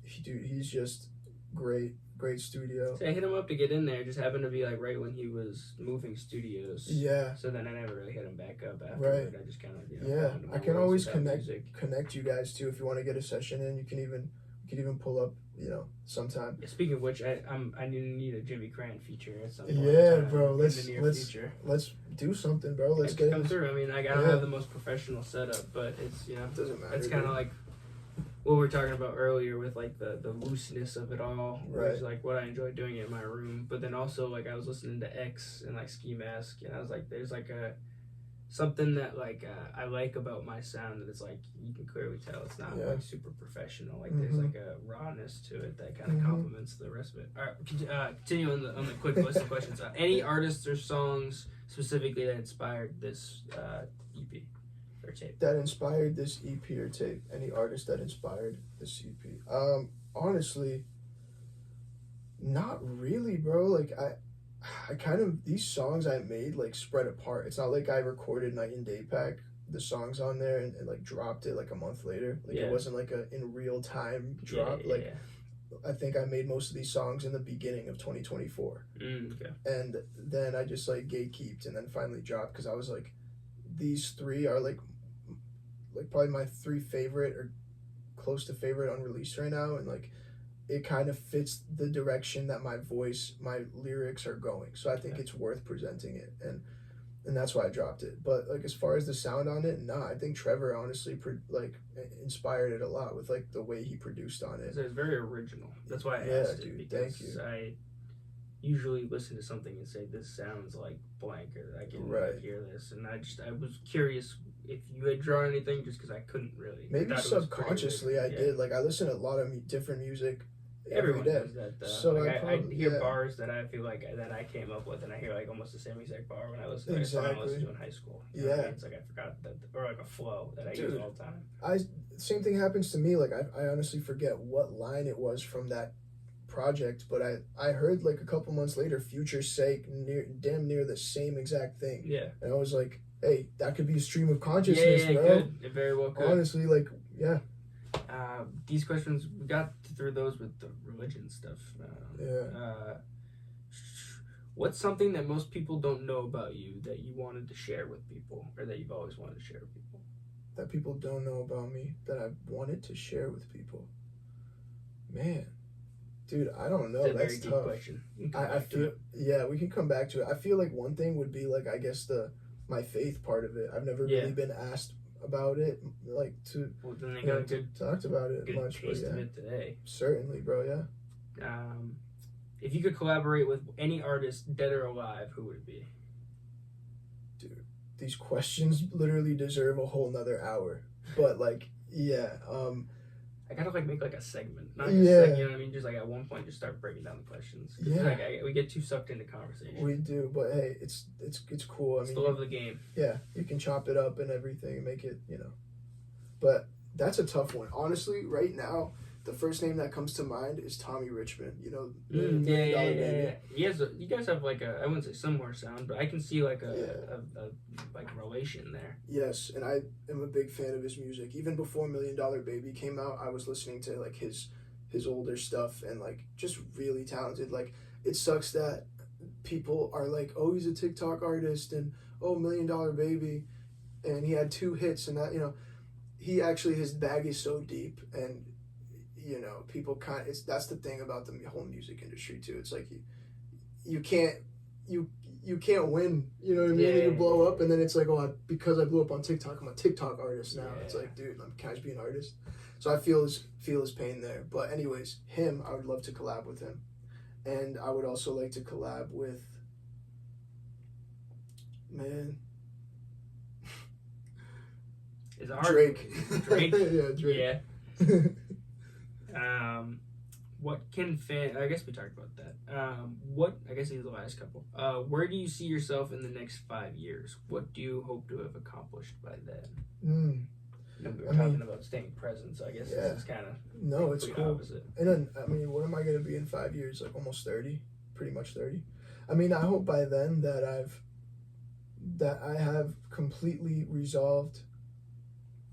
he's just great studio. So I hit him up to get in there. It just happened to be like right when he was moving studios. Yeah. So then I never really hit him back up afterward. Right. I just kind of yeah. I can always connect you guys too if you want to get a session in. You can even pull up sometime. Yeah, speaking of which, I need a Jimmy Kran feature at some point. Yeah, bro. Let's do something, bro. Let's get come through. I mean, I don't have the most professional setup, but it's it doesn't matter. It's kind of like what we were talking about earlier with like the looseness of it all, right? Is like what I enjoy doing in my room. But then also like I was listening to X and like Ski Mask, and I was like, there's like something that like I like about my sound that it's like you can clearly tell it's not like super professional. Like there's like a rawness to it that kind of complements the rest of it. All right, continue on the quick list of questions. Any artists or songs specifically that inspired this EP or tape? That inspired this EP or tape. Any artist that inspired this EP? Honestly, not really, bro. Like I kind of, these songs I made like spread apart. It's not like I recorded Night and Day Pack, the songs on there, and like dropped it like a month later. Like it wasn't like a in real time drop. I think I made most of these songs in the beginning of 2024. Okay. And then I just like gatekeeped and then finally dropped because I was like, these three are like probably my three favorite or close to favorite unreleased right now, and like it kind of fits the direction that my voice, my lyrics are going. So I think it's worth presenting it, and that's why I dropped it. But like as far as the sound on it, I think Trevor honestly inspired it a lot with like the way he produced on it. So it's very original. That's why I asked it, because thank you. I usually listen to something and say this sounds like blank, or I can hear this, and I was curious if you had drawn anything, just because I couldn't really. Maybe subconsciously I did. Like I listen to a lot of different music. Everyone every day. does that, though. So like I hear bars that I feel like that I came up with, and I hear like almost the same exact bar when I listen to a song I listened to in high school. You know what I mean? It's like I forgot that, or like a flow that I use all the time. Same thing happens to me. Like I honestly forget what line it was from that project, but I heard like a couple months later Future say damn near the same exact thing. Yeah. And I was like, hey, that could be a stream of consciousness, bro. It very well could. Honestly, like, yeah. These questions, we got through those with the religion stuff. What's something that most people don't know about you that you wanted to share with people, or that you've always wanted to share with people? That people don't know about me that I wanted to share with people? Man. Dude, I don't know. That's tough. Question. I feel, we can come back to it. I feel like one thing would be like, I guess my faith part of it. I've never really been asked about it, like to talked about it much. Taste of it today. Certainly, bro. Yeah. If you could collaborate with any artist, dead or alive, who would it be? Dude, these questions literally deserve a whole nother hour. But like, I gotta like make like a segment, not just like, you know what I mean. Just like at one point, just start breaking down the questions. Like we get too sucked into conversation. We do, but hey, it's cool. I mean, still love the game. Yeah, you can chop it up and everything and make it, But that's a tough one, honestly. Right now, the first name that comes to mind is Tommy Richmond. Yeah. You guys have like I wouldn't say similar sound, but I can see like a like relation there. Yes, and I am a big fan of his music. Even before $1 Million Baby came out, I was listening to like his older stuff, and like just really talented. Like it sucks that people are like, oh, he's a TikTok artist, and oh, $1 Million Baby, and he had 2 hits, and that he actually, his bag is so deep, and people that's the thing about the whole music industry too. It's like you can't win, you know what I mean? You blow up, and then it's like, oh, because I blew up on TikTok, I'm a TikTok artist now. It's like, dude, can I just be an artist? So I feel his pain there. But anyways, him, I would love to collab with him, and I would also like to collab with Drake. Drake. Yeah, Drake. Yeah. what can I guess we talked about that. I guess these are the last couple. Where do you see yourself in the next 5 years? What do you hope to have accomplished by then? We were talking about staying present, so I guess this is kind of it's cool. Opposite. And then, what am I going to be in 5 years? Like almost 30, pretty much 30. I hope by then that I have completely resolved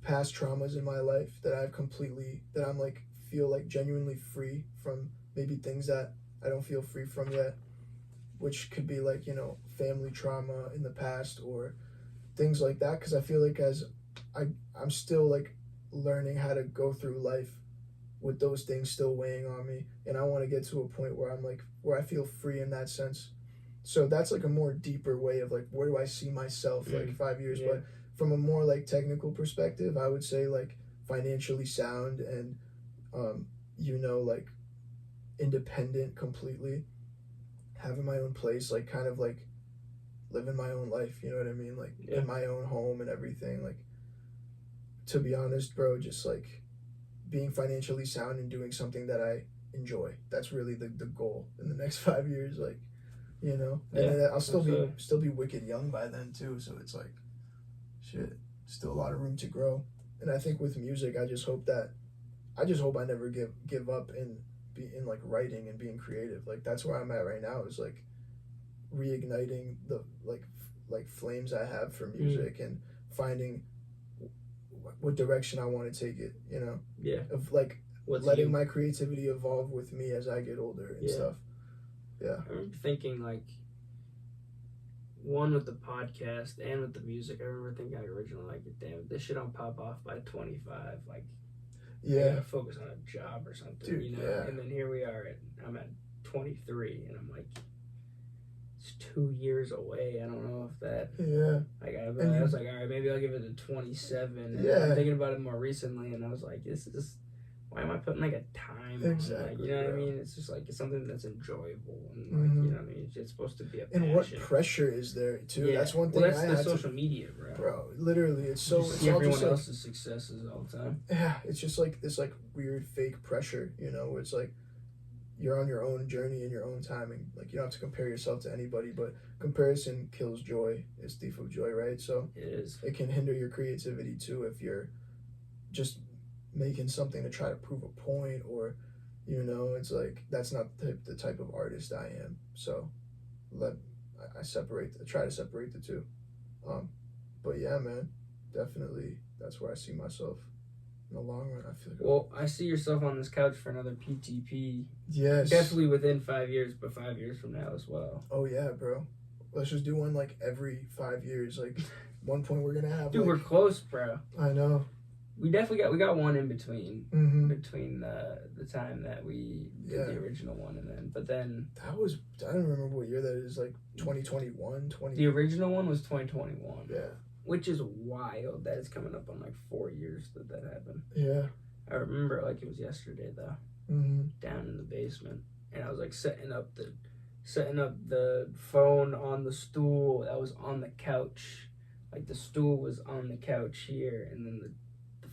past traumas in my life, that I'm like feel like genuinely free from maybe things that I don't feel free from yet, which could be like, family trauma in the past or things like that, because I feel like I'm still like learning how to go through life with those things still weighing on me, and I want to get to a point where where I feel free in that sense. So that's like a more deeper way of like, where do I see myself like 5 years? But from a more like technical perspective, I would say like financially sound and like independent completely, having my own place, like kind of like living my own life, you know what I mean? Like in my own home and everything. Like, to be honest, bro, just like being financially sound and doing something that I enjoy. That's really the goal in the next 5 years, like, and then I'll still be wicked young by then too. So it's like, shit, still a lot of room to grow. And I think with music, I just hope I never give up and be in like writing and being creative. Like that's where I'm at right now, is like reigniting the like flames I have for music and finding what direction I want to take it, of like letting my creativity evolve with me as I get older and stuff. Yeah. I remember thinking like, one with the podcast and with the music, I remember thinking like originally like, damn, this shit don't pop off by 25, like I gotta focus on a job or something, dude, and then here we are I'm at 23 and I'm like, it's 2 years away. I don't know if that like I was like, all right, maybe I'll give it to 27, and I'm thinking about it more recently and I was like, this is, why am I putting like a time exactly on it? Like, you know what I mean? It's just like, it's something that's enjoyable and like, you know what I mean? It's supposed to be a passion. And what pressure is there too? That's one thing. That's the social media, bro. Literally, it's so. You see everyone else's successes all the time. Yeah, it's just like this like weird fake pressure, where it's like you're on your own journey in your own timing. Like you don't have to compare yourself to anybody, but comparison kills joy. It's thief of joy, right? So it is. It can hinder your creativity too if you're just making something to try to prove a point, or it's like that's not the type of artist I am. So I try to separate the two. But yeah, man, definitely that's where I see myself in the long run. I feel like, well, I see yourself on this couch for another PTP. Yes, definitely within 5 years, but 5 years from now as well. Oh yeah, bro, let's just do one like every 5 years. Like one point we're gonna have, dude, we're close, bro. I know. We got one in between between the time that we did the original one but then that was, I don't remember what year that is, like 2021. The original one was 2021. Yeah, which is wild. That is coming up on like 4 years that happened. Yeah, I remember it like it was yesterday though. Down in the basement, and I was like setting up the phone on the stool that was on the couch. Like the stool was on the couch here, and then the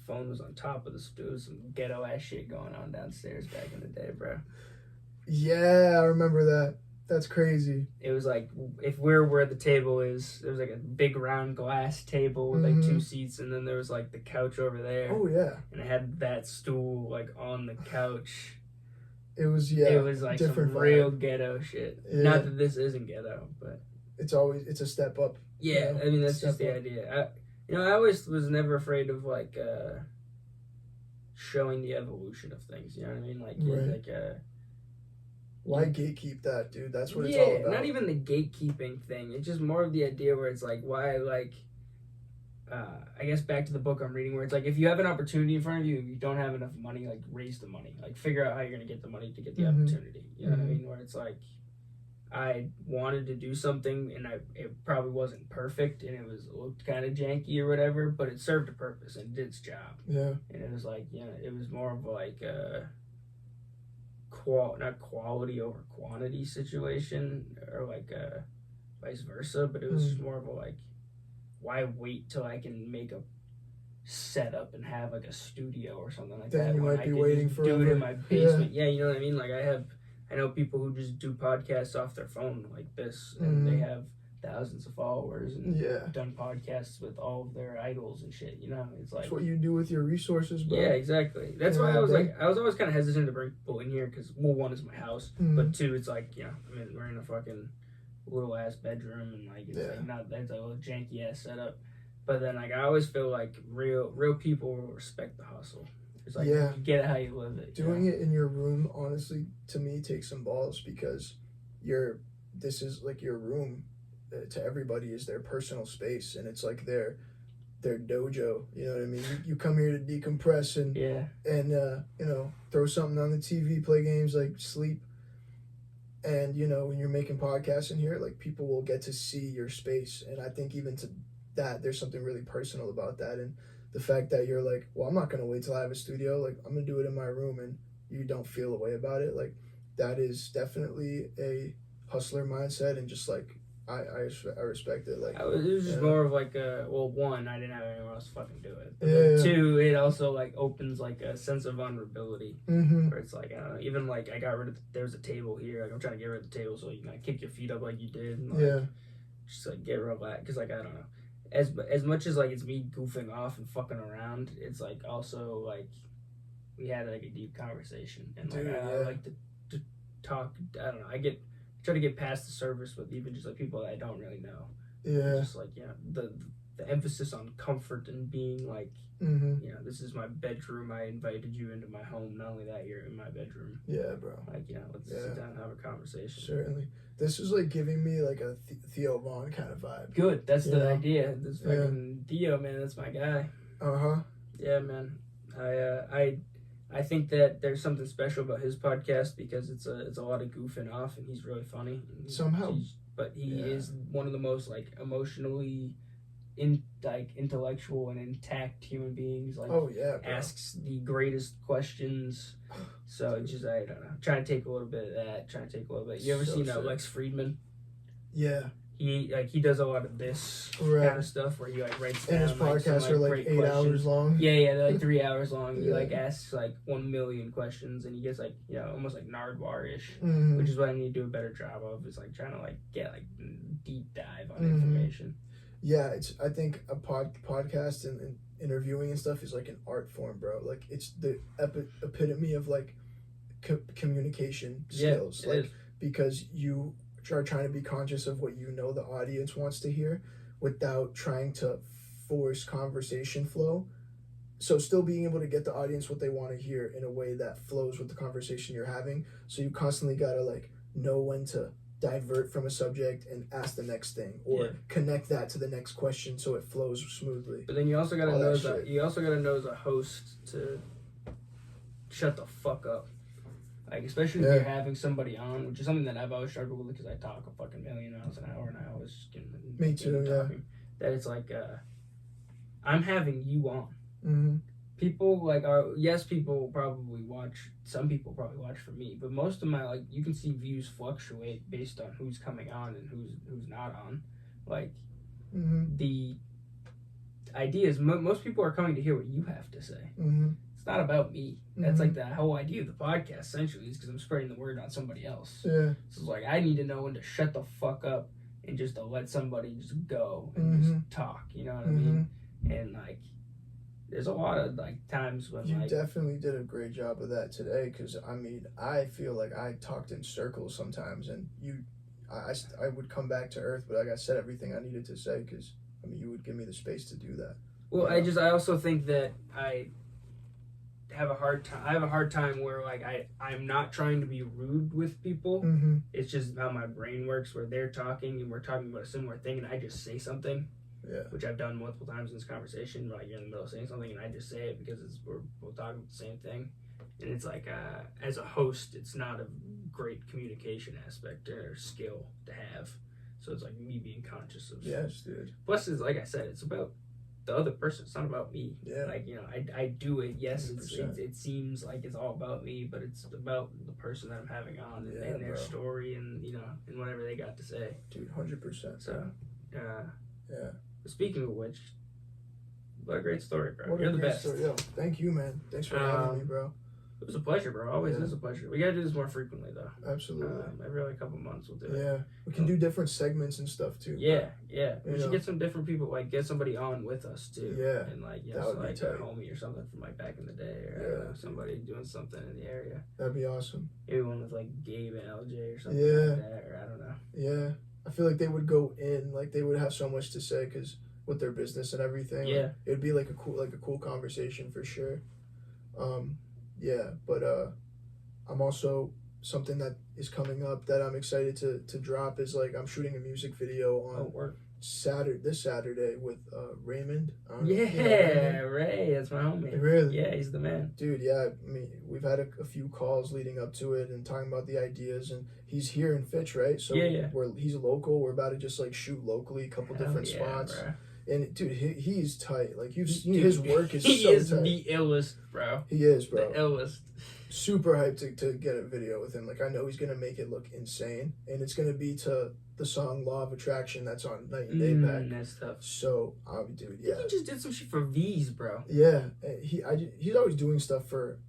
phone was on top of the stool. Some ghetto ass shit going on downstairs back in the day, bro. Yeah, I remember that. That's crazy. It was like, if we're where the table is, there was like a big round glass table with like 2 seats, and then there was like the couch over there. Oh yeah. And it had that stool like on the couch. It was It was like some real ghetto shit. Yeah. Not that this isn't ghetto, but it's a step up. Yeah, I mean that's just the idea. I always was never afraid of like showing the evolution of things. You know what I mean? Like, why gatekeep that, dude? That's what it's all about. Not even the gatekeeping thing. It's just more of the idea where it's like, why, like, I guess back to the book I'm reading, where it's like, if you have an opportunity in front of you, you don't have enough money, like, raise the money. Like, figure out how you're going to get the money to get the opportunity. You know what I mean? Where it's like, I wanted to do something, and it probably wasn't perfect, and it looked kind of janky or whatever, but it served a purpose and did its job. Yeah. And it was like, it was more of like not quality over quantity situation, or like vice versa, but it was just more of a like, why wait till I can make set up and have like a studio or something like then that. you when might I be could waiting just forever. do it in my basement. Yeah, you know what I mean? Like I know people who just do podcasts off their phone like this, and they have thousands of followers and done podcasts with all of their idols and shit. You know, it's like that's what you do with your resources, bro. Yeah, exactly. That's why I was always kind of hesitant to bring people in here because, well, one is my house, but two, it's like, you know, I mean, we're in a fucking little ass bedroom and like it's like not that's a little janky ass setup. But then like I always feel like real people respect the hustle. It's like you get it how you live it. Doing it in your room, honestly, to me takes some balls because this is like your room. To everybody is their personal space, and it's like their dojo. You know what I mean? You come here to decompress and you know, throw something on the TV, play games, like sleep. And you know, when you're making podcasts in here, like people will get to see your space, and I think even to that, there's something really personal about that, and the fact that you're like, well, I'm not gonna wait till I have a studio. Like I'm gonna do it in my room, and you don't feel a way about it. Like that is definitely a hustler mindset, and just like. I respect it. Like it was just more of like one, I didn't have anyone else to fucking do it. But two, it also like opens like a sense of vulnerability where it's like I don't know. Even like I got rid of there's a table here. Like I'm trying to get rid of the table so you can like kick your feet up like you did. And, like, just like get relaxed because like I don't know. As much as like it's me goofing off and fucking around, it's like also like we had like a deep conversation and like I like to talk. I don't know. Try to get past the surface with even just like people that I don't really know. Yeah. Just like the emphasis on comfort and being like this is my bedroom. I invited you into my home. Not only that, you're in my bedroom. Yeah, bro. Like let's sit down and have a conversation. Certainly. This is like giving me like a Theo Vaughn kind of vibe. Good. That's the idea. This fucking Theo, man. That's my guy. Yeah, man. I think that there's something special about his podcast because it's a lot of goofing off and he's really funny. But he is one of the most like emotionally intellectual and intact human beings. Like asks the greatest questions. So it's just I don't know. Trying to take a little bit of that. You ever seen Lex Friedman? Yeah. He does a lot of this kind of stuff where he like writes down. And his podcasts are like 8 hours long. Yeah, they're like 3 hours long. He like asks like 1 million questions, and he gets like almost like Nardwar-ish, which is what I need to do a better job of. Is like trying to like get like deep dive on information. Yeah, I think a podcast and interviewing and stuff is like an art form, bro. Like it's the epitome of like communication skills. Like because you are trying to be conscious of what you know the audience wants to hear without trying to force conversation flow. So still being able to get the audience what they want to hear in a way that flows with the conversation you're having. So you constantly got to like know when to divert from a subject and ask the next thing or connect that to the next question so it flows smoothly. But then you also got to know as a host to shut the fuck up. Like, especially if you're having somebody on, which is something that I've always struggled with because I talk a fucking million miles an hour and I always just get me too, talking. That it's like, I'm having you on. Mm-hmm. People like people probably watch. Some people probably watch for me, but most of my you can see views fluctuate based on who's coming on and who's not on. Like the idea is most people are coming to hear what you have to say. It's not about me. That's like the whole idea of the podcast essentially is because I'm spreading the word on somebody else. So it's like I need to know when to shut the fuck up and just to let somebody just go and just talk. You know what I mean? And like. There's a lot of like times when you definitely did a great job of that today because I mean I feel like I talked in circles sometimes and I would come back to earth but I said everything I needed to say because I mean you would give me the space to do that. Well, I also think that I have a hard time where like I'm not trying to be rude with people. It's just how my brain works where they're talking and we're talking about a similar thing and I just say something. Which I've done multiple times in this conversation. Like you're in the middle of saying something and I just say it because we're both talking about the same thing. And it's like as a host, it's not a great communication aspect or skill to have. So it's like me being conscious of. Yes, dude. Plus, it's like I said, it's about the other person. It's not about me. Yeah. Like I do it. Yes, it seems like it's all about me, but it's about the person that I'm having on and their story and and whatever they got to say. Dude, 100%. So, yeah. Speaking of which, What a great story, bro. What You're a the great best. story. Yo, thank you, man. Thanks for having me, bro. It was a pleasure, bro. Always is a pleasure. We gotta do this more frequently, though. Absolutely. Every like couple months we'll do it. Yeah, we can do different segments and stuff too. Yeah. We should get some different people. Like get somebody on with us too. Yeah. And like that would like be a tight. homie or something from like back in the day, or I don't know, somebody doing something in the area. That'd be awesome. Maybe one with like Gabe and LJ or something like that, or I don't know. Yeah, I feel like they would go in, like they would have so much to say because with their business and everything. Yeah. Like, it'd be like a cool conversation for sure. But I'm also something that is coming up that I'm excited to drop is like I'm shooting a music video on this Saturday with Raymond. Ray, that's my homie. Really? Yeah, he's the man. Dude, yeah, I mean, we've had a few calls leading up to it and talking about the ideas, and he's here in Fitch, right? So he's local. We're about to just like shoot locally, a couple different spots. Bro. And dude, he's tight. Like you've seen his work is so tight. He is the illest, bro. He is, bro. The illest. Super hyped to get a video with him. Like I know he's gonna make it look insane, and it's gonna be to the song "Law of Attraction" that's on Night and Day Back. That's tough. So, dude, yeah. He just did some shit for V's, bro. Yeah, he's always doing stuff for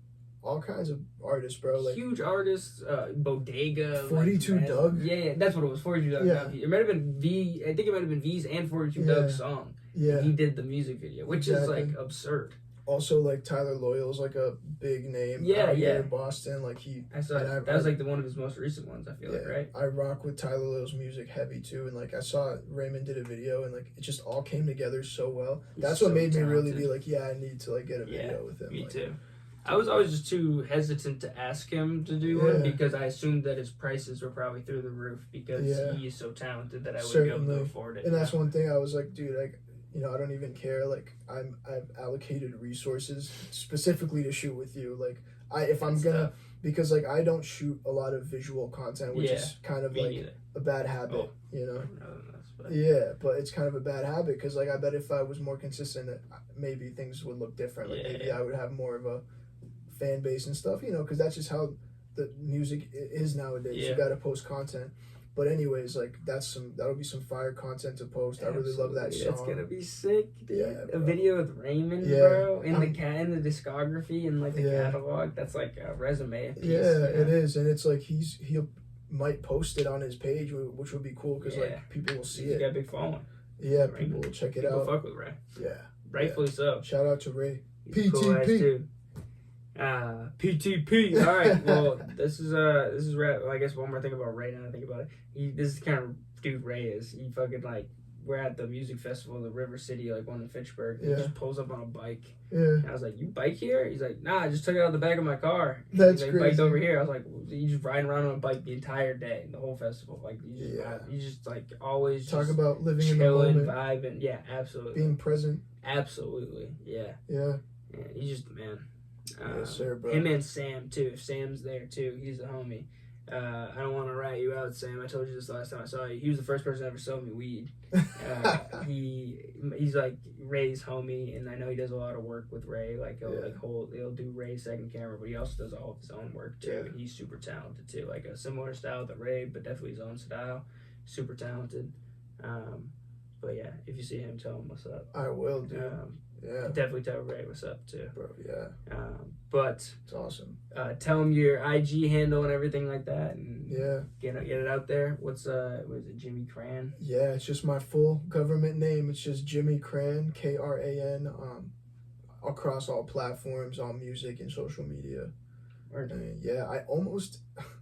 all kinds of artists, bro. Like huge artists, Bodega, 42 like, Doug. Yeah, that's what it was. 42 Doug. Yeah. It might have been V. I think it might have been V's and 42 Doug's song. Yeah, he did the music video, which is like absurd. Also, like Tyler Loyal's like a big name. Here in Boston. Like I saw that was like one of his most recent ones. I feel like, right? I rock with Tyler Loyal's music heavy too, and like I saw Raymond did a video, and like it just all came together so well. That's what made me really be like, I need to like get a video with him. Me too. I was always just too hesitant to ask him to do one because I assumed that his prices were probably through the roof because he is so talented that I would be able to afford it. And that's one thing I was like, dude, like. I don't even care. Like I've allocated resources specifically to shoot with you. Like because like I don't shoot a lot of visual content, which is kind of like a bad habit, but it's kind of a bad habit because like I bet if I was more consistent, maybe things would look different. Like maybe I would have more of a fan base and stuff, because that's just how the music is nowadays. You got to post content. But anyways, like that'll be some fire content to post. I really love that song. It's gonna be sick, dude. Yeah, a video with Raymond, bro, in the discography and like the catalog. That's like a resume piece. It is, and it's like he'll might post it on his page, which would be cool because like people will see it. He's got a big following. Yeah, people will check it out. People fuck with Ray. Yeah, rightfully so. Shout out to Ray. He's PTP. PTP. All right. Well, this is Ray. Well, I guess one more thing about Ray. Now I think about it, this is the kind of dude Ray is. He fucking like we're at the music festival, the River City, like one in Fitchburg. And he just pulls up on a bike. Yeah. And I was like, "You bike here?" He's like, "Nah, I just took it out of the back of my car." That's he's like, crazy. Biked over here. I was like, "You just riding around on a bike the entire day, the whole festival? Like, you just like always talk about living in the moment, vibing. Yeah, absolutely. Being present. Absolutely. Yeah. Yeah. He's just the man. Yes, sir, bro. Him and Sam too. If Sam's there too, he's a homie. I don't want to rat you out, Sam. I told you this last time I saw you. He was the first person to ever sold me weed. He's like Ray's homie, and I know he does a lot of work with Ray. Like he'll do Ray's second camera, but he also does all of his own work too. And he's super talented too. Like a similar style to Ray, but definitely his own style. Super talented. But yeah, if you see him, tell him what's up. I will, dude. Definitely tell Ray what's up too, bro. Yeah. But it's awesome. Tell him your IG handle and everything like that, and get it out there. What is it, Jimmy Kran? Yeah, it's just my full government name. It's just Jimmy Kran, Kran. Across all platforms, all music and social media. And I almost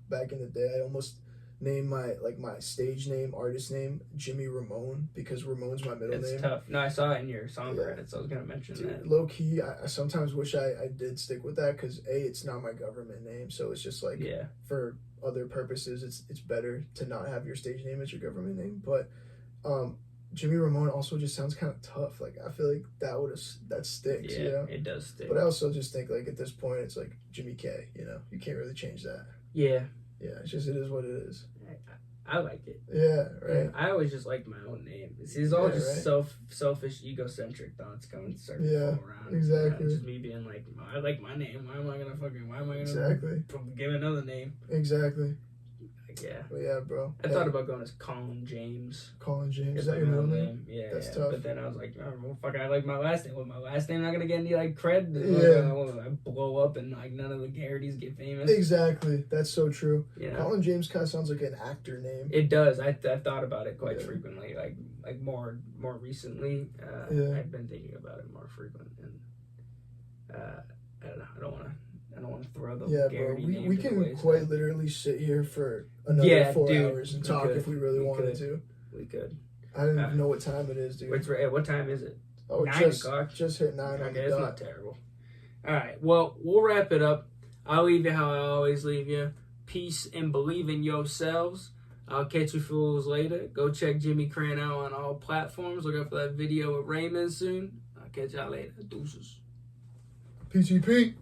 back in the day, I almost named my stage name, artist name, Jimmy Ramone, because Ramone's my middle name. It's tough. No, I saw it in your song credits. I was gonna mention that. Low key, I sometimes wish I did stick with that because it's not my government name, so it's just like for other purposes, it's better to not have your stage name as your government name. But Jimmy Ramone also just sounds kind of tough. Like I feel like that sticks. Yeah, it does stick. But I also just think like at this point, it's like Jimmy K. You can't really change that. Yeah. Yeah, it is what it is. I like it. Yeah, right. I always just liked my own name. It's all just selfish, egocentric thoughts coming starting to roll around. Exactly. Just me being like, I like my name. Why am I gonna exactly give another name? Exactly. Like, yeah. But yeah, bro. I thought about going as Colin James. Colin James. Is that your middle name? Yeah, That's yeah. tough. But then I was like, oh, well, fuck, I like my last name. Well, my last name not gonna get any like cred. Yeah. I blow up and like none of the Garrity's get famous. Exactly. That's so true. You know? Colin James kind of sounds like an actor name. It does. I've thought about it quite frequently. Like more recently. I've been thinking about it more frequent, and I don't know. I don't want to throw the Garrity name. We can quite literally sit here for another 4 hours and talk if we really wanted to. We could. I don't even know what time it is, dude. What time is it? Oh, 9 o'clock. Just hit 9 on the it's dot. not terrible. All right. Well, we'll wrap it up. I'll leave you how I always leave you. Peace and believe in yourselves. I'll catch you fools later. Go check Jimmy Kran out on all platforms. Look out for that video with Raymond soon. I'll catch y'all later. Deuces. PTP.